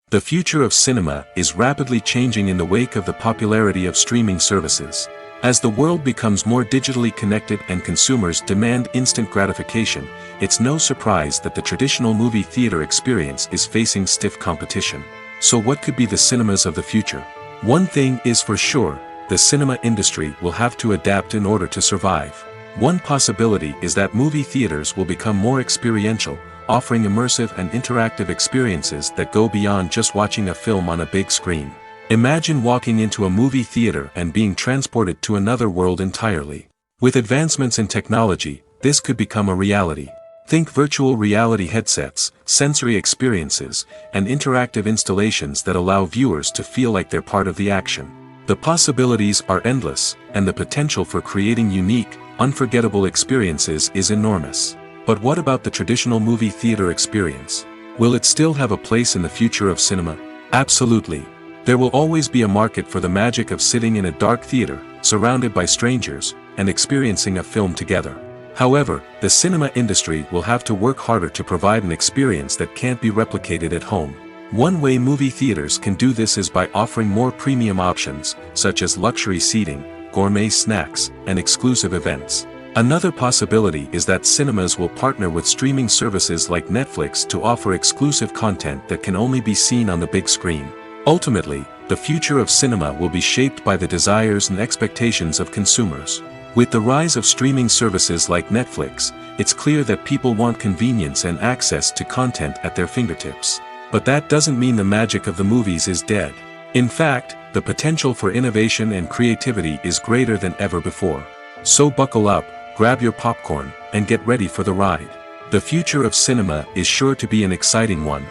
The future of cinema is rapidly changing in the wake of the popularity of streaming services. As the world becomes more digitally connected and consumers demand instant gratification, it's no surprise that the traditional movie theater experience is facing stiff competition. So what could be the cinemas of the future? One thing is for sure, the cinema industry will have to adapt in order to survive. One possibility is that movie theaters will become more experiential, offering immersive and interactive experiences that go beyond just watching a film on a big screen. Imagine walking into a movie theater and being transported to another world entirely. With advancements in technology, this could become a reality. Think virtual reality headsets, sensory experiences, and interactive installations that allow viewers to feel like they're part of the action. The possibilities are endless, and the potential for creating unique, unforgettable experiences is enormous. But what about the traditional movie theater experience? Will it still have a place in the future of cinema? Absolutely. There will always be a market for the magic of sitting in a dark theater, surrounded by strangers, and experiencing a film together. However, the cinema industry will have to work harder to provide an experience that can't be replicated at home. One way movie theaters can do this is by offering more premium options, such as luxury seating, gourmet snacks, and exclusive events. Another possibility is that cinemas will partner with streaming services like Netflix to offer exclusive content that can only be seen on the big screen. Ultimately, the future of cinema will be shaped by the desires and expectations of consumers. With the rise of streaming services like Netflix, it's clear that people want convenience and access to content at their fingertips. But that doesn't mean the magic of the movies is dead. In fact, the potential for innovation and creativity is greater than ever before. So buckle up, grab your popcorn, and get ready for the ride. The future of cinema is sure to be an exciting one.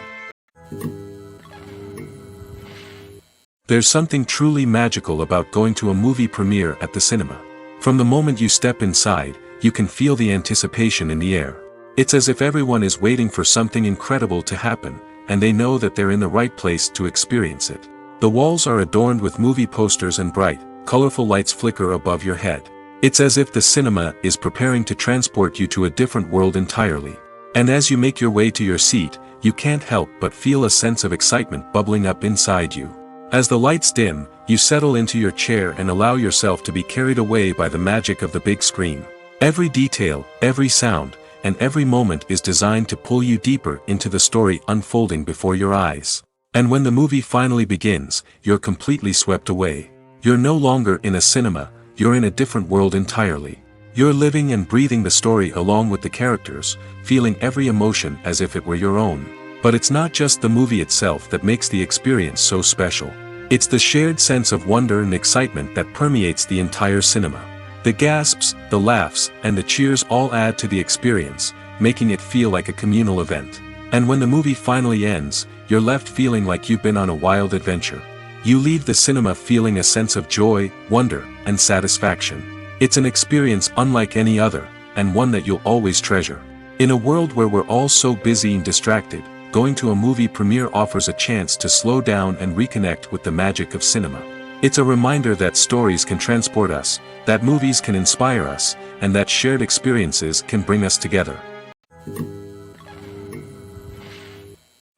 There's something truly magical about going to a movie premiere at the cinema. From the moment you step inside, you can feel the anticipation in the air. It's as if everyone is waiting for something incredible to happen, and they know that they're in the right place to experience it. The walls are adorned with movie posters and bright, colorful lights flicker above your head. It's as if the cinema is preparing to transport you to a different world entirely. And as you make your way to your seat, you can't help but feel a sense of excitement bubbling up inside you. As the lights dim, you settle into your chair and allow yourself to be carried away by the magic of the big screen. Every detail, every sound, and every moment is designed to pull you deeper into the story unfolding before your eyes. And when the movie finally begins, you're completely swept away. You're no longer in a cinema, you're in a different world entirely. You're living and breathing the story along with the characters, feeling every emotion as if it were your own. But it's not just the movie itself that makes the experience so special. It's the shared sense of wonder and excitement that permeates the entire cinema. The gasps, the laughs, and the cheers all add to the experience, making it feel like a communal event. And when the movie finally ends, you're left feeling like you've been on a wild adventure. You leave the cinema feeling a sense of joy, wonder, and satisfaction. It's an experience unlike any other, and one that you'll always treasure. In a world where we're all so busy and distracted, going to a movie premiere offers a chance to slow down and reconnect with the magic of cinema. It's a reminder that stories can transport us, that movies can inspire us, and that shared experiences can bring us together.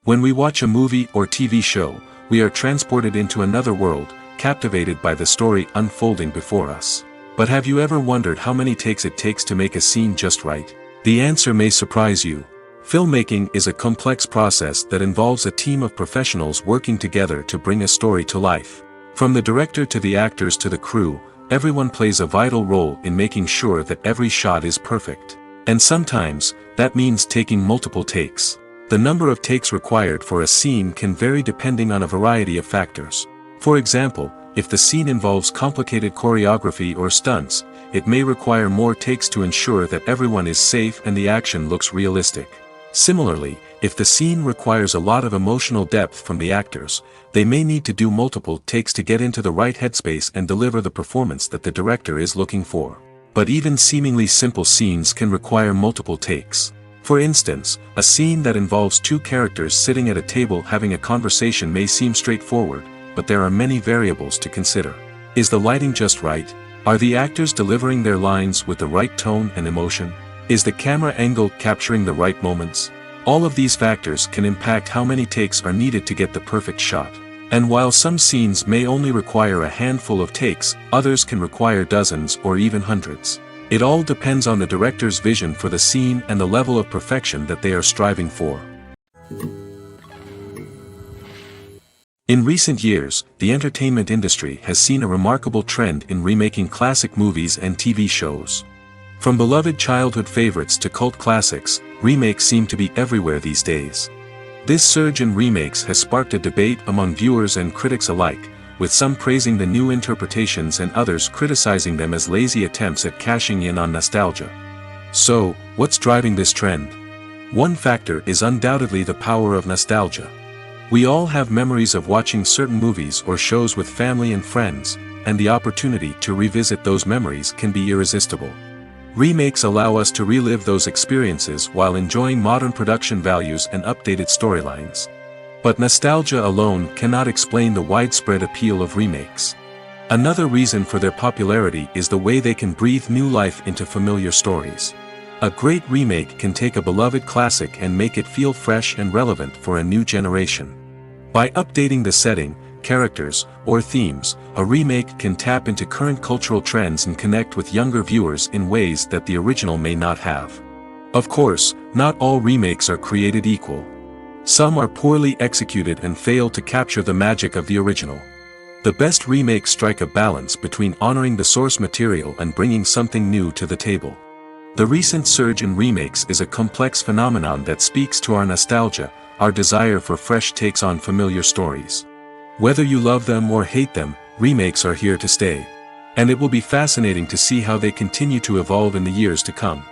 When we watch a movie or TV show, we are transported into another world, captivated by the story unfolding before us. But have you ever wondered how many takes it takes to make a scene just right? The answer may surprise you. Filmmaking is a complex process that involves a team of professionals working together to bring a story to life. From the director to the actors to the crew, everyone plays a vital role in making sure that every shot is perfect. And sometimes, that means taking multiple takes. The number of takes required for a scene can vary depending on a variety of factors. For example, if the scene involves complicated choreography or stunts, it may require more takes to ensure that everyone is safe and the action looks realistic. Similarly, if the scene requires a lot of emotional depth from the actors, they may need to do multiple takes to get into the right headspace and deliver the performance that the director is looking for. But even seemingly simple scenes can require multiple takes. For instance, a scene that involves two characters sitting at a table having a conversation may seem straightforward, but there are many variables to consider. Is the lighting just right? Are the actors delivering their lines with the right tone and emotion? Is the camera angle capturing the right moments? All of these factors can impact how many takes are needed to get the perfect shot. And while some scenes may only require a handful of takes, others can require dozens or even hundreds. It all depends on the director's vision for the scene and the level of perfection that they are striving for. In recent years, the entertainment industry has seen a remarkable trend in remaking classic movies and TV shows. From beloved childhood favorites to cult classics, remakes seem to be everywhere these days. This surge in remakes has sparked a debate among viewers and critics alike, with some praising the new interpretations and others criticizing them as lazy attempts at cashing in on nostalgia. So, what's driving this trend? One factor is undoubtedly the power of nostalgia. We all have memories of watching certain movies or shows with family and friends, and the opportunity to revisit those memories can be irresistible. Remakes allow us to relive those experiences while enjoying modern production values and updated storylines. But nostalgia alone cannot explain the widespread appeal of remakes. Another reason for their popularity is the way they can breathe new life into familiar stories. A great remake can take a beloved classic and make it feel fresh and relevant for a new generation. By updating the setting, characters, or themes, a remake can tap into current cultural trends and connect with younger viewers in ways that the original may not have. Of course, not all remakes are created equal. Some are poorly executed and fail to capture the magic of the original. The best remakes strike a balance between honoring the source material and bringing something new to the table. The recent surge in remakes is a complex phenomenon that speaks to our nostalgia, our desire for fresh takes on familiar stories. Whether you love them or hate them, remakes are here to stay. And it will be fascinating to see how they continue to evolve in the years to come.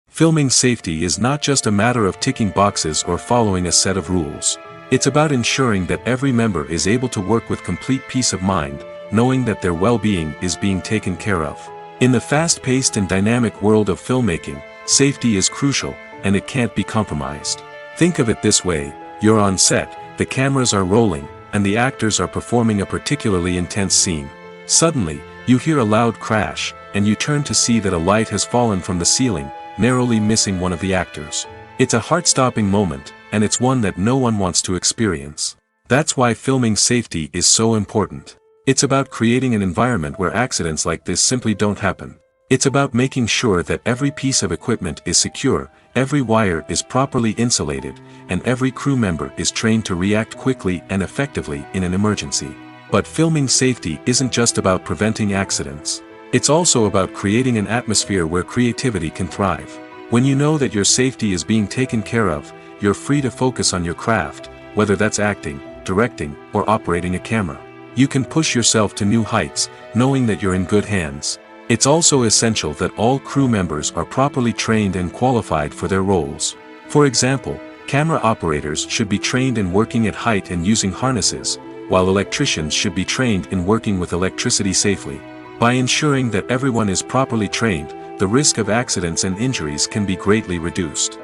Filming safety is not just a matter of ticking boxes or following a set of rules. It's about ensuring that every member is able to work with complete peace of mind, knowing that their well-being is being taken care of. In the fast-paced and dynamic world of filmmaking, safety is crucial, and it can't be compromised. Think of it this way: you're on set, the cameras are rolling, and the actors are performing a particularly intense scene. Suddenly, you hear a loud crash, and you turn to see that a light has fallen from the ceiling, narrowly missing one of the actors. It's a heart-stopping moment, and it's one that no one wants to experience. That's why filming safety is so important. It's about creating an environment where accidents like this simply don't happen. It's about making sure that every piece of equipment is secure, every wire is properly insulated, and every crew member is trained to react quickly and effectively in an emergency. But filming safety isn't just about preventing accidents. It's also about creating an atmosphere where creativity can thrive. When you know that your safety is being taken care of, you're free to focus on your craft, whether that's acting, directing, or operating a camera. You can push yourself to new heights, knowing that you're in good hands. It's also essential that all crew members are properly trained and qualified for their roles. For example, camera operators should be trained in working at height and using harnesses, while electricians should be trained in working with electricity safely. By ensuring that everyone is properly trained, the risk of accidents and injuries can be greatly reduced.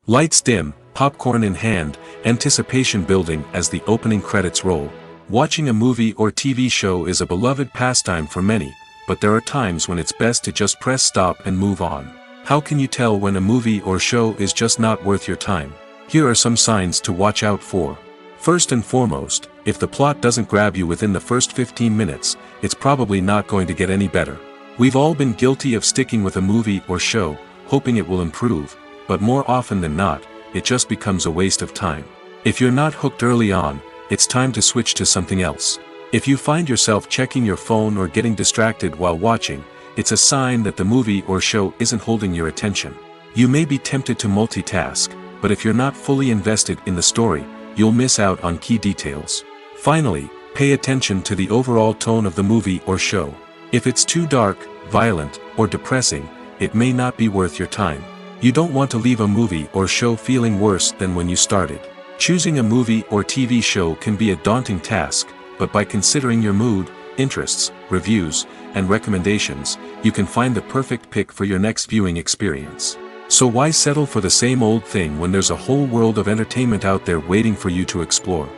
Lights dim, popcorn in hand, anticipation building as the opening credits roll. Watching a movie or TV show is a beloved pastime for many, but there are times when it's best to just press stop and move on. How can you tell when a movie or show is just not worth your time? Here are some signs to watch out for. First and foremost, if the plot doesn't grab you within the first 15 minutes, it's probably not going to get any better. We've all been guilty of sticking with a movie or show, hoping it will improve, but more often than not, it just becomes a waste of time. If you're not hooked early on, it's time to switch to something else. If you find yourself checking your phone or getting distracted while watching, it's a sign that the movie or show isn't holding your attention. You may be tempted to multitask, but if you're not fully invested in the story, you'll miss out on key details. Finally, pay attention to the overall tone of the movie or show. If it's too dark, violent, or depressing, it may not be worth your time. You don't want to leave a movie or show feeling worse than when you started. Choosing a movie or TV show can be a daunting task, but by considering your mood, interests, reviews, and recommendations, you can find the perfect pick for your next viewing experience. So why settle for the same old thing when there's a whole world of entertainment out there waiting for you to explore?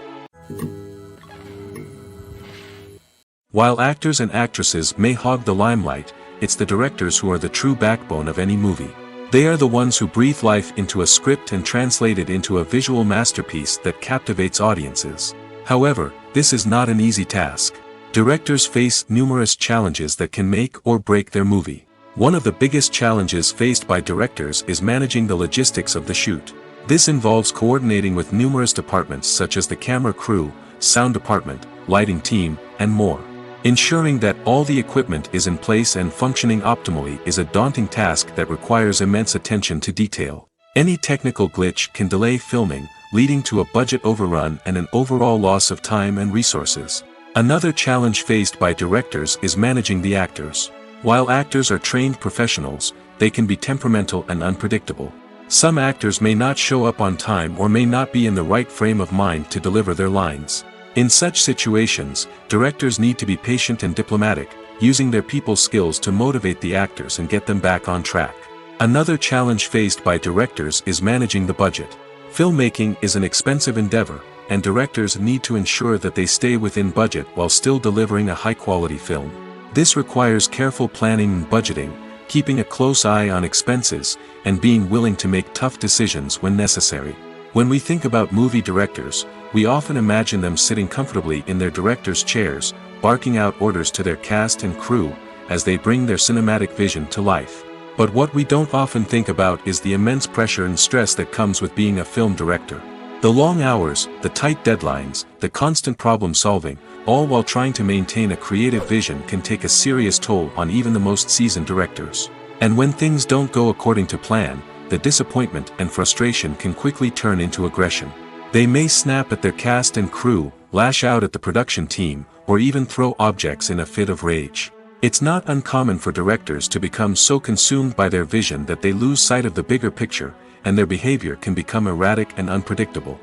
While actors and actresses may hog the limelight, it's the directors who are the true backbone of any movie. They are the ones who breathe life into a script and translate it into a visual masterpiece that captivates audiences. However, this is not an easy task. Directors face numerous challenges that can make or break their movie. One of the biggest challenges faced by directors is managing the logistics of the shoot. This involves coordinating with numerous departments such as the camera crew, sound department, lighting team, and more. Ensuring that all the equipment is in place and functioning optimally is a daunting task that requires immense attention to detail. Any technical glitch can delay filming, leading to a budget overrun and an overall loss of time and resources. Another challenge faced by directors is managing the actors. While actors are trained professionals, they can be temperamental and unpredictable. Some actors may not show up on time or may not be in the right frame of mind to deliver their lines. In such situations, directors need to be patient and diplomatic, using their people skills to motivate the actors and get them back on track. Another challenge faced by directors is managing the budget. Filmmaking is an expensive endeavor, and directors need to ensure that they stay within budget while still delivering a high-quality film. This requires careful planning and budgeting, keeping a close eye on expenses, and being willing to make tough decisions when necessary. When we think about movie directors, we often imagine them sitting comfortably in their director's chairs, barking out orders to their cast and crew, as they bring their cinematic vision to life. But what we don't often think about is the immense pressure and stress that comes with being a film director. The long hours, the tight deadlines, the constant problem solving, all while trying to maintain a creative vision can take a serious toll on even the most seasoned directors. And when things don't go according to plan, the disappointment and frustration can quickly turn into aggression. They may snap at their cast and crew, lash out at the production team, or even throw objects in a fit of rage. It's not uncommon for directors to become so consumed by their vision that they lose sight of the bigger picture, and their behavior can become erratic and unpredictable.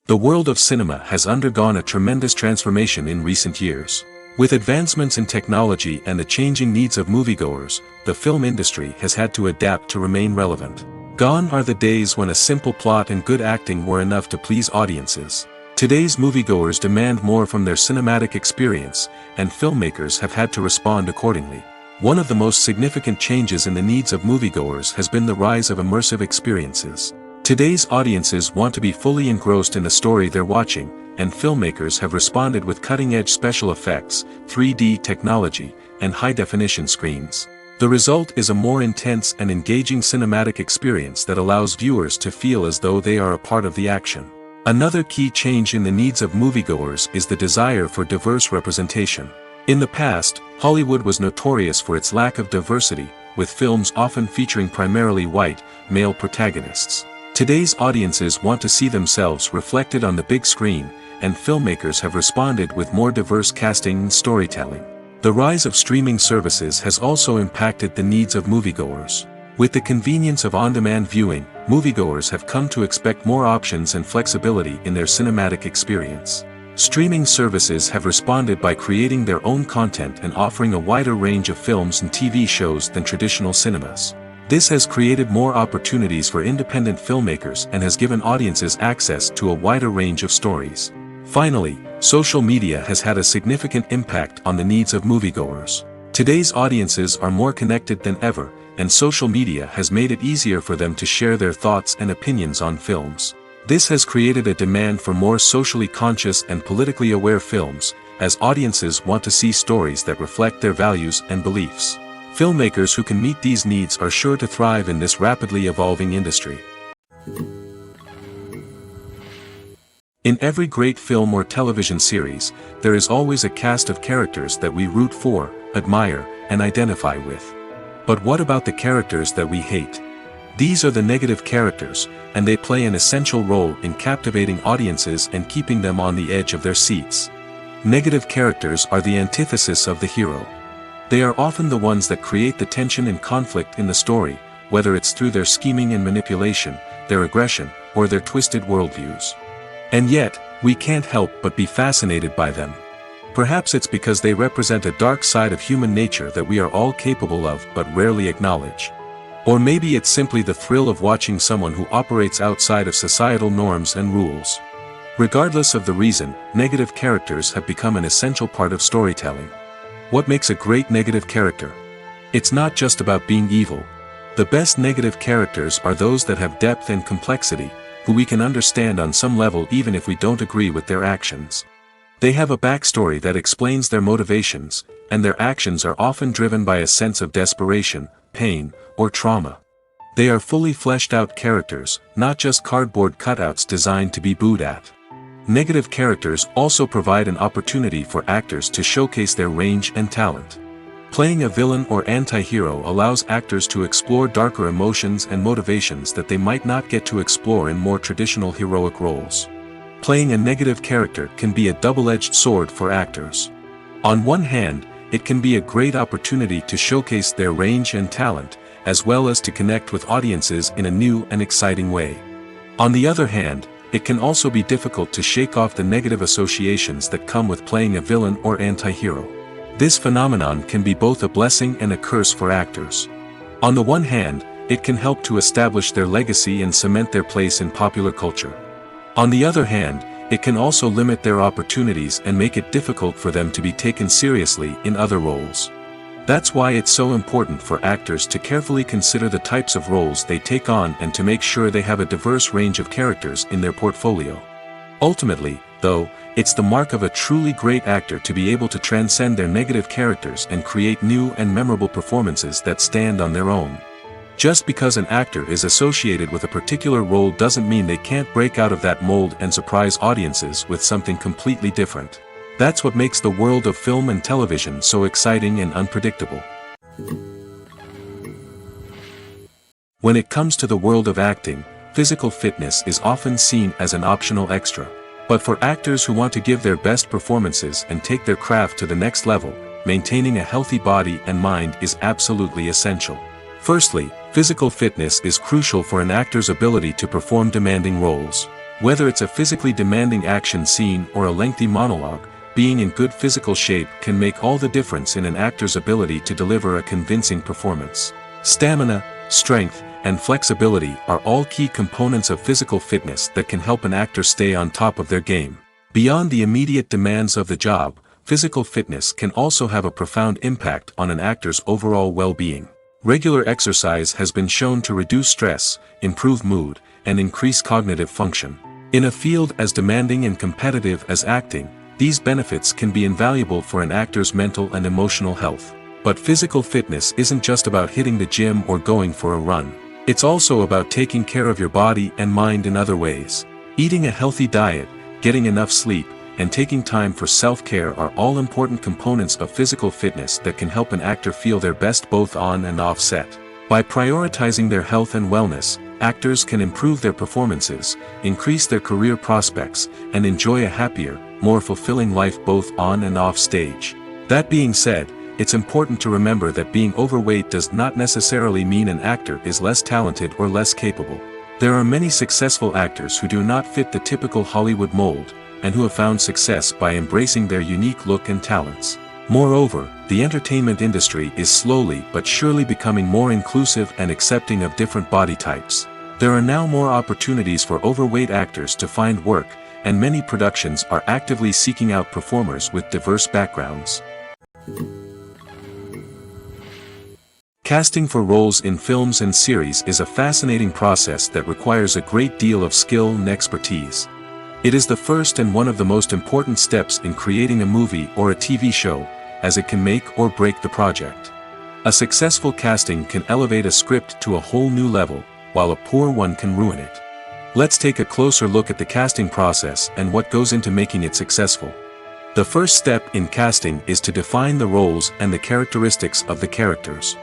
The world of cinema has undergone a tremendous transformation in recent years. With advancements in technology and the changing needs of moviegoers, the film industry has had to adapt to remain relevant. Gone are the days when a simple plot and good acting were enough to please audiences. Today's moviegoers demand more from their cinematic experience, and filmmakers have had to respond accordingly. One of the most significant changes in the needs of moviegoers has been the rise of immersive experiences. Today's audiences want to be fully engrossed in the story they're watching, and filmmakers have responded with cutting-edge special effects, 3D technology, and high-definition screens. The result is a more intense and engaging cinematic experience that allows viewers to feel as though they are a part of the action. Another key change in the needs of moviegoers is the desire for diverse representation. In the past, Hollywood was notorious for its lack of diversity, with films often featuring primarily white, male protagonists. Today's audiences want to see themselves reflected on the big screen, and filmmakers have responded with more diverse casting and storytelling. The rise of streaming services has also impacted the needs of moviegoers. With the convenience of on-demand viewing, moviegoers have come to expect more options and flexibility in their cinematic experience. Streaming services have responded by creating their own content and offering a wider range of films and TV shows than traditional cinemas. This has created more opportunities for independent filmmakers and has given audiences access to a wider range of stories. Finally, social media has had a significant impact on the needs of moviegoers. Today's audiences are more connected than ever, and social media has made it easier for them to share their thoughts and opinions on films. This has created a demand for more socially conscious and politically aware films, as audiences want to see stories that reflect their values and beliefs. Filmmakers who can meet these needs are sure to thrive in this rapidly evolving industry. In every great film or television series, there is always a cast of characters that we root for, admire, and identify with. But what about the characters that we hate? These are the negative characters, and they play an essential role in captivating audiences and keeping them on the edge of their seats. Negative characters are the antithesis of the hero. They are often the ones that create the tension and conflict in the story, whether it's through their scheming and manipulation, their aggression, or their twisted worldviews. And yet, we can't help but be fascinated by them. Perhaps it's because they represent a dark side of human nature that we are all capable of but rarely acknowledge. Or maybe it's simply the thrill of watching someone who operates outside of societal norms and rules. Regardless of the reason, negative characters have become an essential part of storytelling. What makes a great negative character? It's not just about being evil. The best negative characters are those that have depth and complexity, who we can understand on some level even if we don't agree with their actions. They have a backstory that explains their motivations, and their actions are often driven by a sense of desperation, pain, or trauma. They are fully fleshed out characters, not just cardboard cutouts designed to be booed at. Negative characters also provide an opportunity for actors to showcase their range and talent. Playing a villain or anti-hero allows actors to explore darker emotions and motivations that they might not get to explore in more traditional heroic roles. Playing a negative character can be a double-edged sword for actors. On one hand, it can be a great opportunity to showcase their range and talent, as well as to connect with audiences in a new and exciting way. On the other hand, it can also be difficult to shake off the negative associations that come with playing a villain or anti-hero. This phenomenon can be both a blessing and a curse for actors. On the one hand, it can help to establish their legacy and cement their place in popular culture. On the other hand, it can also limit their opportunities and make it difficult for them to be taken seriously in other roles. That's why it's so important for actors to carefully consider the types of roles they take on and to make sure they have a diverse range of characters in their portfolio. Ultimately, though, it's the mark of a truly great actor to be able to transcend their negative characters and create new and memorable performances that stand on their own. Just because an actor is associated with a particular role doesn't mean they can't break out of that mold and surprise audiences with something completely different. That's what makes the world of film and television so exciting and unpredictable. When it comes to the world of acting, physical fitness is often seen as an optional extra. But for actors who want to give their best performances and take their craft to the next level, maintaining a healthy body and mind is absolutely essential. Firstly, physical fitness is crucial for an actor's ability to perform demanding roles. Whether it's a physically demanding action scene or a lengthy monologue, being in good physical shape can make all the difference in an actor's ability to deliver a convincing performance. Stamina, strength, and flexibility are all key components of physical fitness that can help an actor stay on top of their game. Beyond the immediate demands of the job, physical fitness can also have a profound impact on an actor's overall well-being. Regular exercise has been shown to reduce stress, improve mood, and increase cognitive function. In a field as demanding and competitive as acting, these benefits can be invaluable for an actor's mental and emotional health. But physical fitness isn't just about hitting the gym or going for a run. It's also about taking care of your body and mind in other ways. Eating a healthy diet, getting enough sleep, and taking time for self-care are all important components of physical fitness that can help an actor feel their best both on and off set. By prioritizing their health and wellness, actors can improve their performances, increase their career prospects, and enjoy a happier, more fulfilling life both on and off stage. That being said, it's important to remember that being overweight does not necessarily mean an actor is less talented or less capable. There are many successful actors who do not fit the typical Hollywood mold, and who have found success by embracing their unique look and talents. Moreover, the entertainment industry is slowly but surely becoming more inclusive and accepting of different body types. There are now more opportunities for overweight actors to find work, and many productions are actively seeking out performers with diverse backgrounds. Casting for roles in films and series is a fascinating process that requires a great deal of skill and expertise. It is the first and one of the most important steps in creating a movie or a TV show, as it can make or break the project. A successful casting can elevate a script to a whole new level, while a poor one can ruin it. Let's take a closer look at the casting process and what goes into making it successful. The first step in casting is to define the roles and the characteristics of the characters.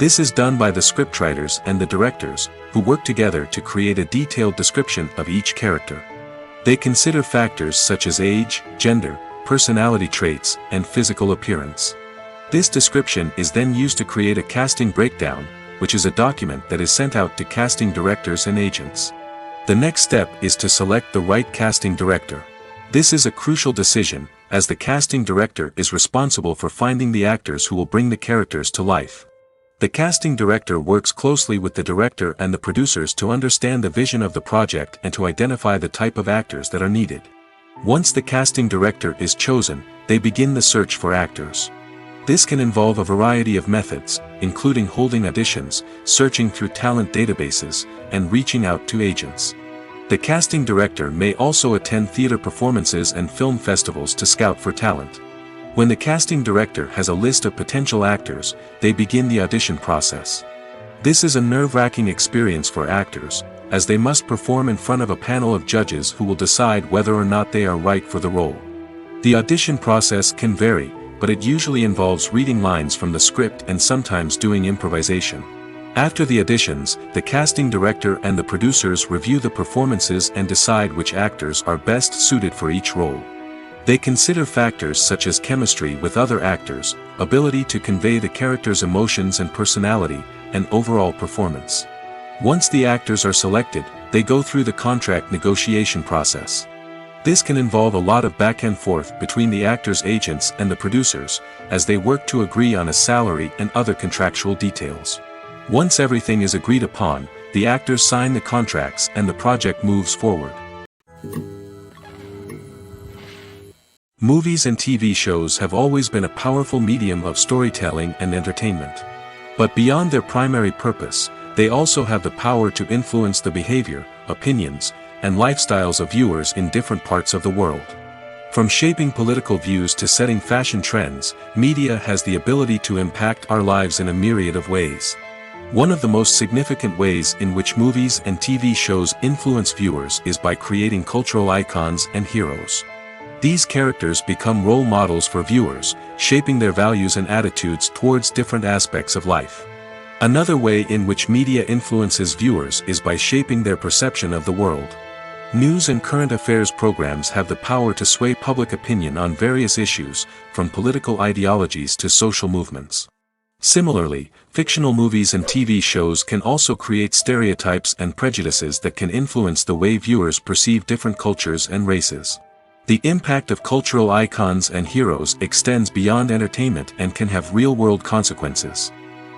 This is done by the scriptwriters and the directors, who work together to create a detailed description of each character. They consider factors such as age, gender, personality traits, and physical appearance. This description is then used to create a casting breakdown, which is a document that is sent out to casting directors and agents. The next step is to select the right casting director. This is a crucial decision, as the casting director is responsible for finding the actors who will bring the characters to life. The casting director works closely with the director and the producers to understand the vision of the project and to identify the type of actors that are needed. Once the casting director is chosen, they begin the search for actors. This can involve a variety of methods, including holding auditions, searching through talent databases, and reaching out to agents. The casting director may also attend theater performances and film festivals to scout for talent. When the casting director has a list of potential actors, they begin the audition process. This is a nerve-wracking experience for actors, as they must perform in front of a panel of judges who will decide whether or not they are right for the role. The audition process can vary, but it usually involves reading lines from the script and sometimes doing improvisation. After the auditions, the casting director and the producers review the performances and decide which actors are best suited for each role. They consider factors such as chemistry with other actors, ability to convey the character's emotions and personality, and overall performance. Once the actors are selected, they go through the contract negotiation process. This can involve a lot of back and forth between the actors' agents and the producers, as they work to agree on a salary and other contractual details. Once everything is agreed upon, the actors sign the contracts and the project moves forward. Movies and TV shows have always been a powerful medium of storytelling and entertainment. But beyond their primary purpose, they also have the power to influence the behavior, opinions, and lifestyles of viewers in different parts of the world. From shaping political views to setting fashion trends, media has the ability to impact our lives in a myriad of ways. One of the most significant ways in which movies and TV shows influence viewers is by creating cultural icons and heroes. These characters become role models for viewers, shaping their values and attitudes towards different aspects of life. Another way in which media influences viewers is by shaping their perception of the world. News and current affairs programs have the power to sway public opinion on various issues, from political ideologies to social movements. Similarly, fictional movies and TV shows can also create stereotypes and prejudices that can influence the way viewers perceive different cultures and races. The impact of cultural icons and heroes extends beyond entertainment and can have real-world consequences.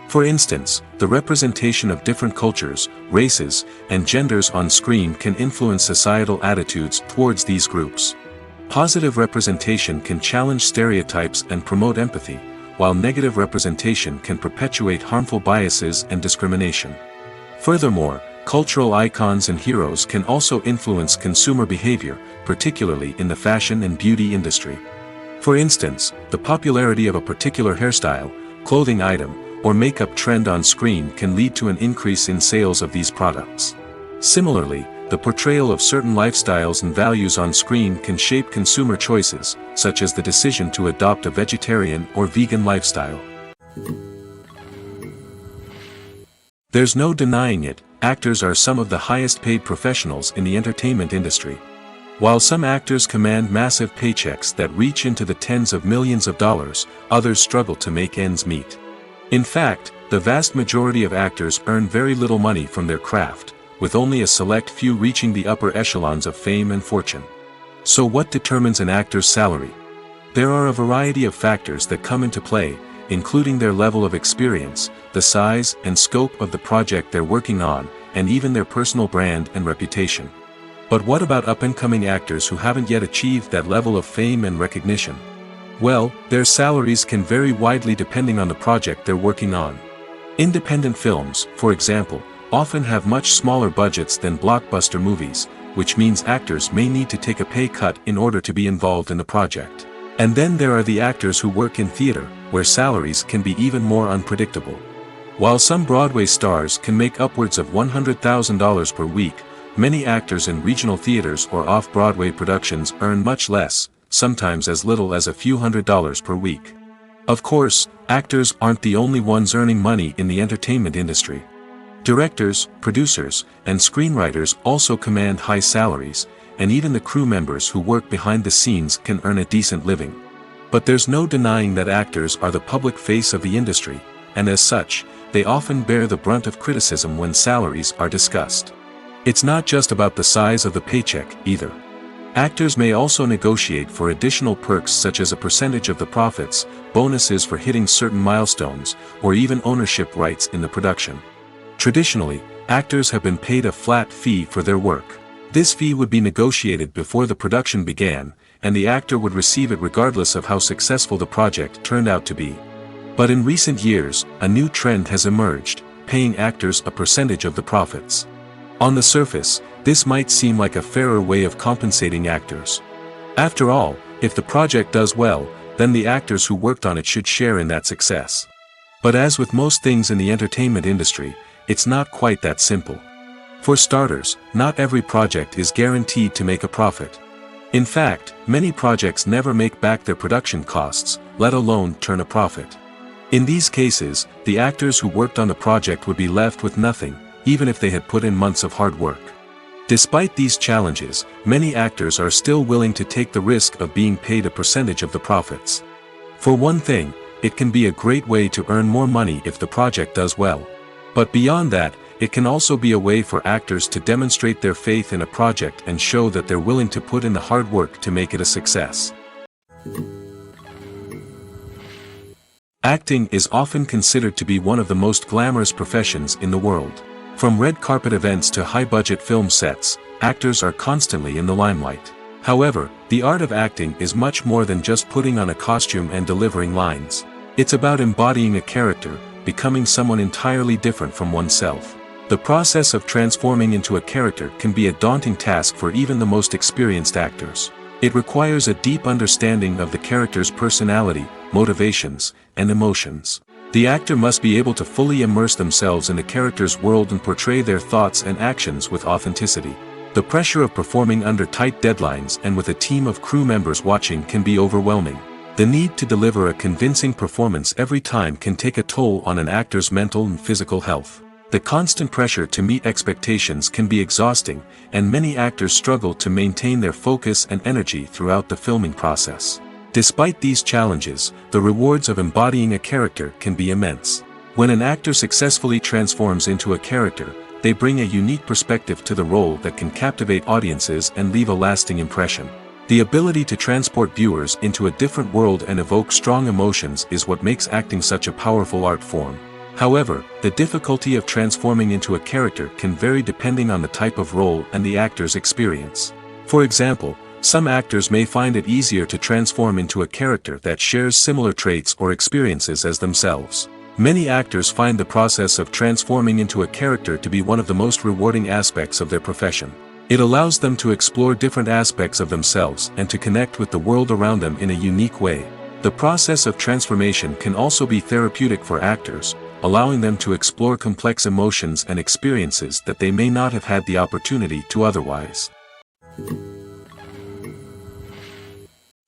For instance, the representation of different cultures, races, and genders on screen can influence societal attitudes towards these groups. Positive representation can challenge stereotypes and promote empathy, while negative representation can perpetuate harmful biases and discrimination. Furthermore, cultural icons and heroes can also influence consumer behavior, particularly in the fashion and beauty industry. For instance, the popularity of a particular hairstyle, clothing item, or makeup trend on screen can lead to an increase in sales of these products. Similarly, the portrayal of certain lifestyles and values on screen can shape consumer choices, such as the decision to adopt a vegetarian or vegan lifestyle. There's no denying it, actors are some of the highest paid professionals in the entertainment industry. While some actors command massive paychecks that reach into the tens of millions of dollars, others struggle to make ends meet. In fact, the vast majority of actors earn very little money from their craft, with only a select few reaching the upper echelons of fame and fortune. So what determines an actor's salary? There are a variety of factors that come into play, including their level of experience, the size and scope of the project they're working on, and even their personal brand and reputation. But what about up-and-coming actors who haven't yet achieved that level of fame and recognition? Well, their salaries can vary widely depending on the project they're working on. Independent films, for example, often have much smaller budgets than blockbuster movies, which means actors may need to take a pay cut in order to be involved in the project. And then there are the actors who work in theater, where salaries can be even more unpredictable. While some Broadway stars can make upwards of $100,000 per week, many actors in regional theaters or off-Broadway productions earn much less, sometimes as little as a few $100s per week. Of course, actors aren't the only ones earning money in the entertainment industry. Directors, producers, and screenwriters also command high salaries, and even the crew members who work behind the scenes can earn a decent living. But there's no denying that actors are the public face of the industry, and as such, they often bear the brunt of criticism when salaries are discussed. It's not just about the size of the paycheck, either. Actors may also negotiate for additional perks such as a percentage of the profits, bonuses for hitting certain milestones, or even ownership rights in the production. Traditionally, actors have been paid a flat fee for their work. This fee would be negotiated before the production began, and the actor would receive it regardless of how successful the project turned out to be. But in recent years, a new trend has emerged, paying actors a percentage of the profits. On the surface, this might seem like a fairer way of compensating actors. After all, if the project does well, then the actors who worked on it should share in that success. But as with most things in the entertainment industry, it's not quite that simple. For starters, not every project is guaranteed to make a profit. In fact, many projects never make back their production costs, let alone turn a profit. In these cases, the actors who worked on the project would be left with nothing, even if they had put in months of hard work. Despite these challenges, many actors are still willing to take the risk of being paid a percentage of the profits. For one thing, it can be a great way to earn more money if the project does well. But beyond that, it can also be a way for actors to demonstrate their faith in a project and show that they're willing to put in the hard work to make it a success. Acting is often considered to be one of the most glamorous professions in the world. From red carpet events to high-budget film sets, actors are constantly in the limelight. However, the art of acting is much more than just putting on a costume and delivering lines. It's about embodying a character, becoming someone entirely different from oneself. The process of transforming into a character can be a daunting task for even the most experienced actors. It requires a deep understanding of the character's personality, motivations, and emotions. The actor must be able to fully immerse themselves in the character's world and portray their thoughts and actions with authenticity. The pressure of performing under tight deadlines and with a team of crew members watching can be overwhelming. The need to deliver a convincing performance every time can take a toll on an actor's mental and physical health. The constant pressure to meet expectations can be exhausting, and many actors struggle to maintain their focus and energy throughout the filming process. Despite these challenges, the rewards of embodying a character can be immense. When an actor successfully transforms into a character, they bring a unique perspective to the role that can captivate audiences and leave a lasting impression. The ability to transport viewers into a different world and evoke strong emotions is what makes acting such a powerful art form. However, the difficulty of transforming into a character can vary depending on the type of role and the actor's experience. For example, some actors may find it easier to transform into a character that shares similar traits or experiences as themselves. Many actors find the process of transforming into a character to be one of the most rewarding aspects of their profession. It allows them to explore different aspects of themselves and to connect with the world around them in a unique way. The process of transformation can also be therapeutic for actors, allowing them to explore complex emotions and experiences that they may not have had the opportunity to otherwise.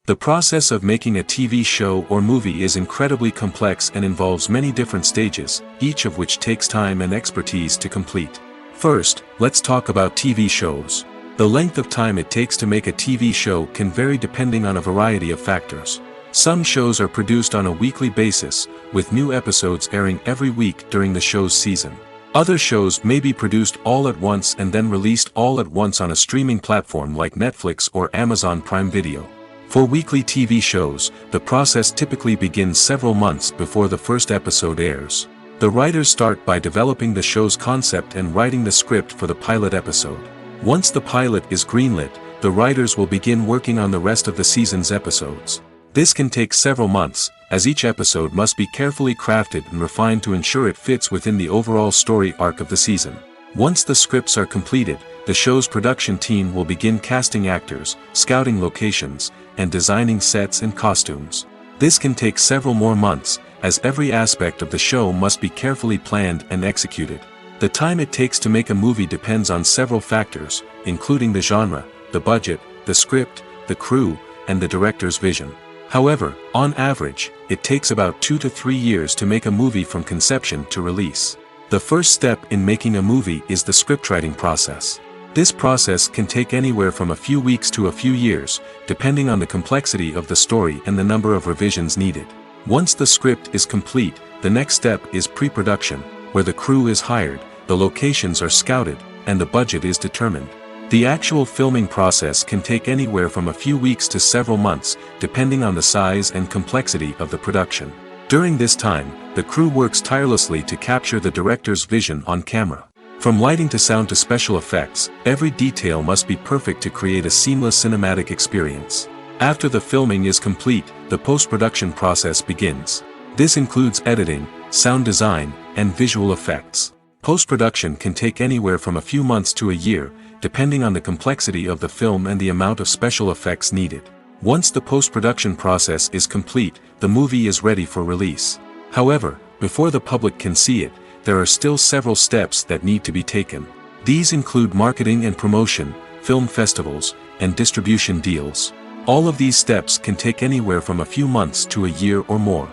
The process of making a TV show or movie is incredibly complex and involves many different stages, each of which takes time and expertise to complete. First, let's talk about TV shows. The length of time it takes to make a TV show can vary depending on a variety of factors. Some shows are produced on a weekly basis, with new episodes airing every week during the show's season. Other shows may be produced all at once and then released all at once on a streaming platform like Netflix or Amazon Prime Video. For weekly TV shows, the process typically begins several months before the first episode airs. The writers start by developing the show's concept and writing the script for the pilot episode. Once the pilot is greenlit, the writers will begin working on the rest of the season's episodes. This can take several months, as each episode must be carefully crafted and refined to ensure it fits within the overall story arc of the season. Once the scripts are completed, the show's production team will begin casting actors, scouting locations, and designing sets and costumes. This can take several more months, as every aspect of the show must be carefully planned and executed. The time it takes to make a movie depends on several factors, including the genre, the budget, the script, the crew, and the director's vision. However, on average, it takes about 2 to 3 years to make a movie from conception to release. The first step in making a movie is the scriptwriting process. This process can take anywhere from a few weeks to a few years, depending on the complexity of the story and the number of revisions needed. Once the script is complete, the next step is pre-production, where the crew is hired, the locations are scouted, and the budget is determined. The actual filming process can take anywhere from a few weeks to several months, depending on the size and complexity of the production. During this time, the crew works tirelessly to capture the director's vision on camera. From lighting to sound to special effects, every detail must be perfect to create a seamless cinematic experience. After the filming is complete, the post-production process begins. This includes editing, sound design, and visual effects. Post-production can take anywhere from a few months to a year, depending on the complexity of the film and the amount of special effects needed. Once the post-production process is complete, the movie is ready for release. However, before the public can see it, there are still several steps that need to be taken. These include marketing and promotion, film festivals, and distribution deals. All of these steps can take anywhere from a few months to a year or more.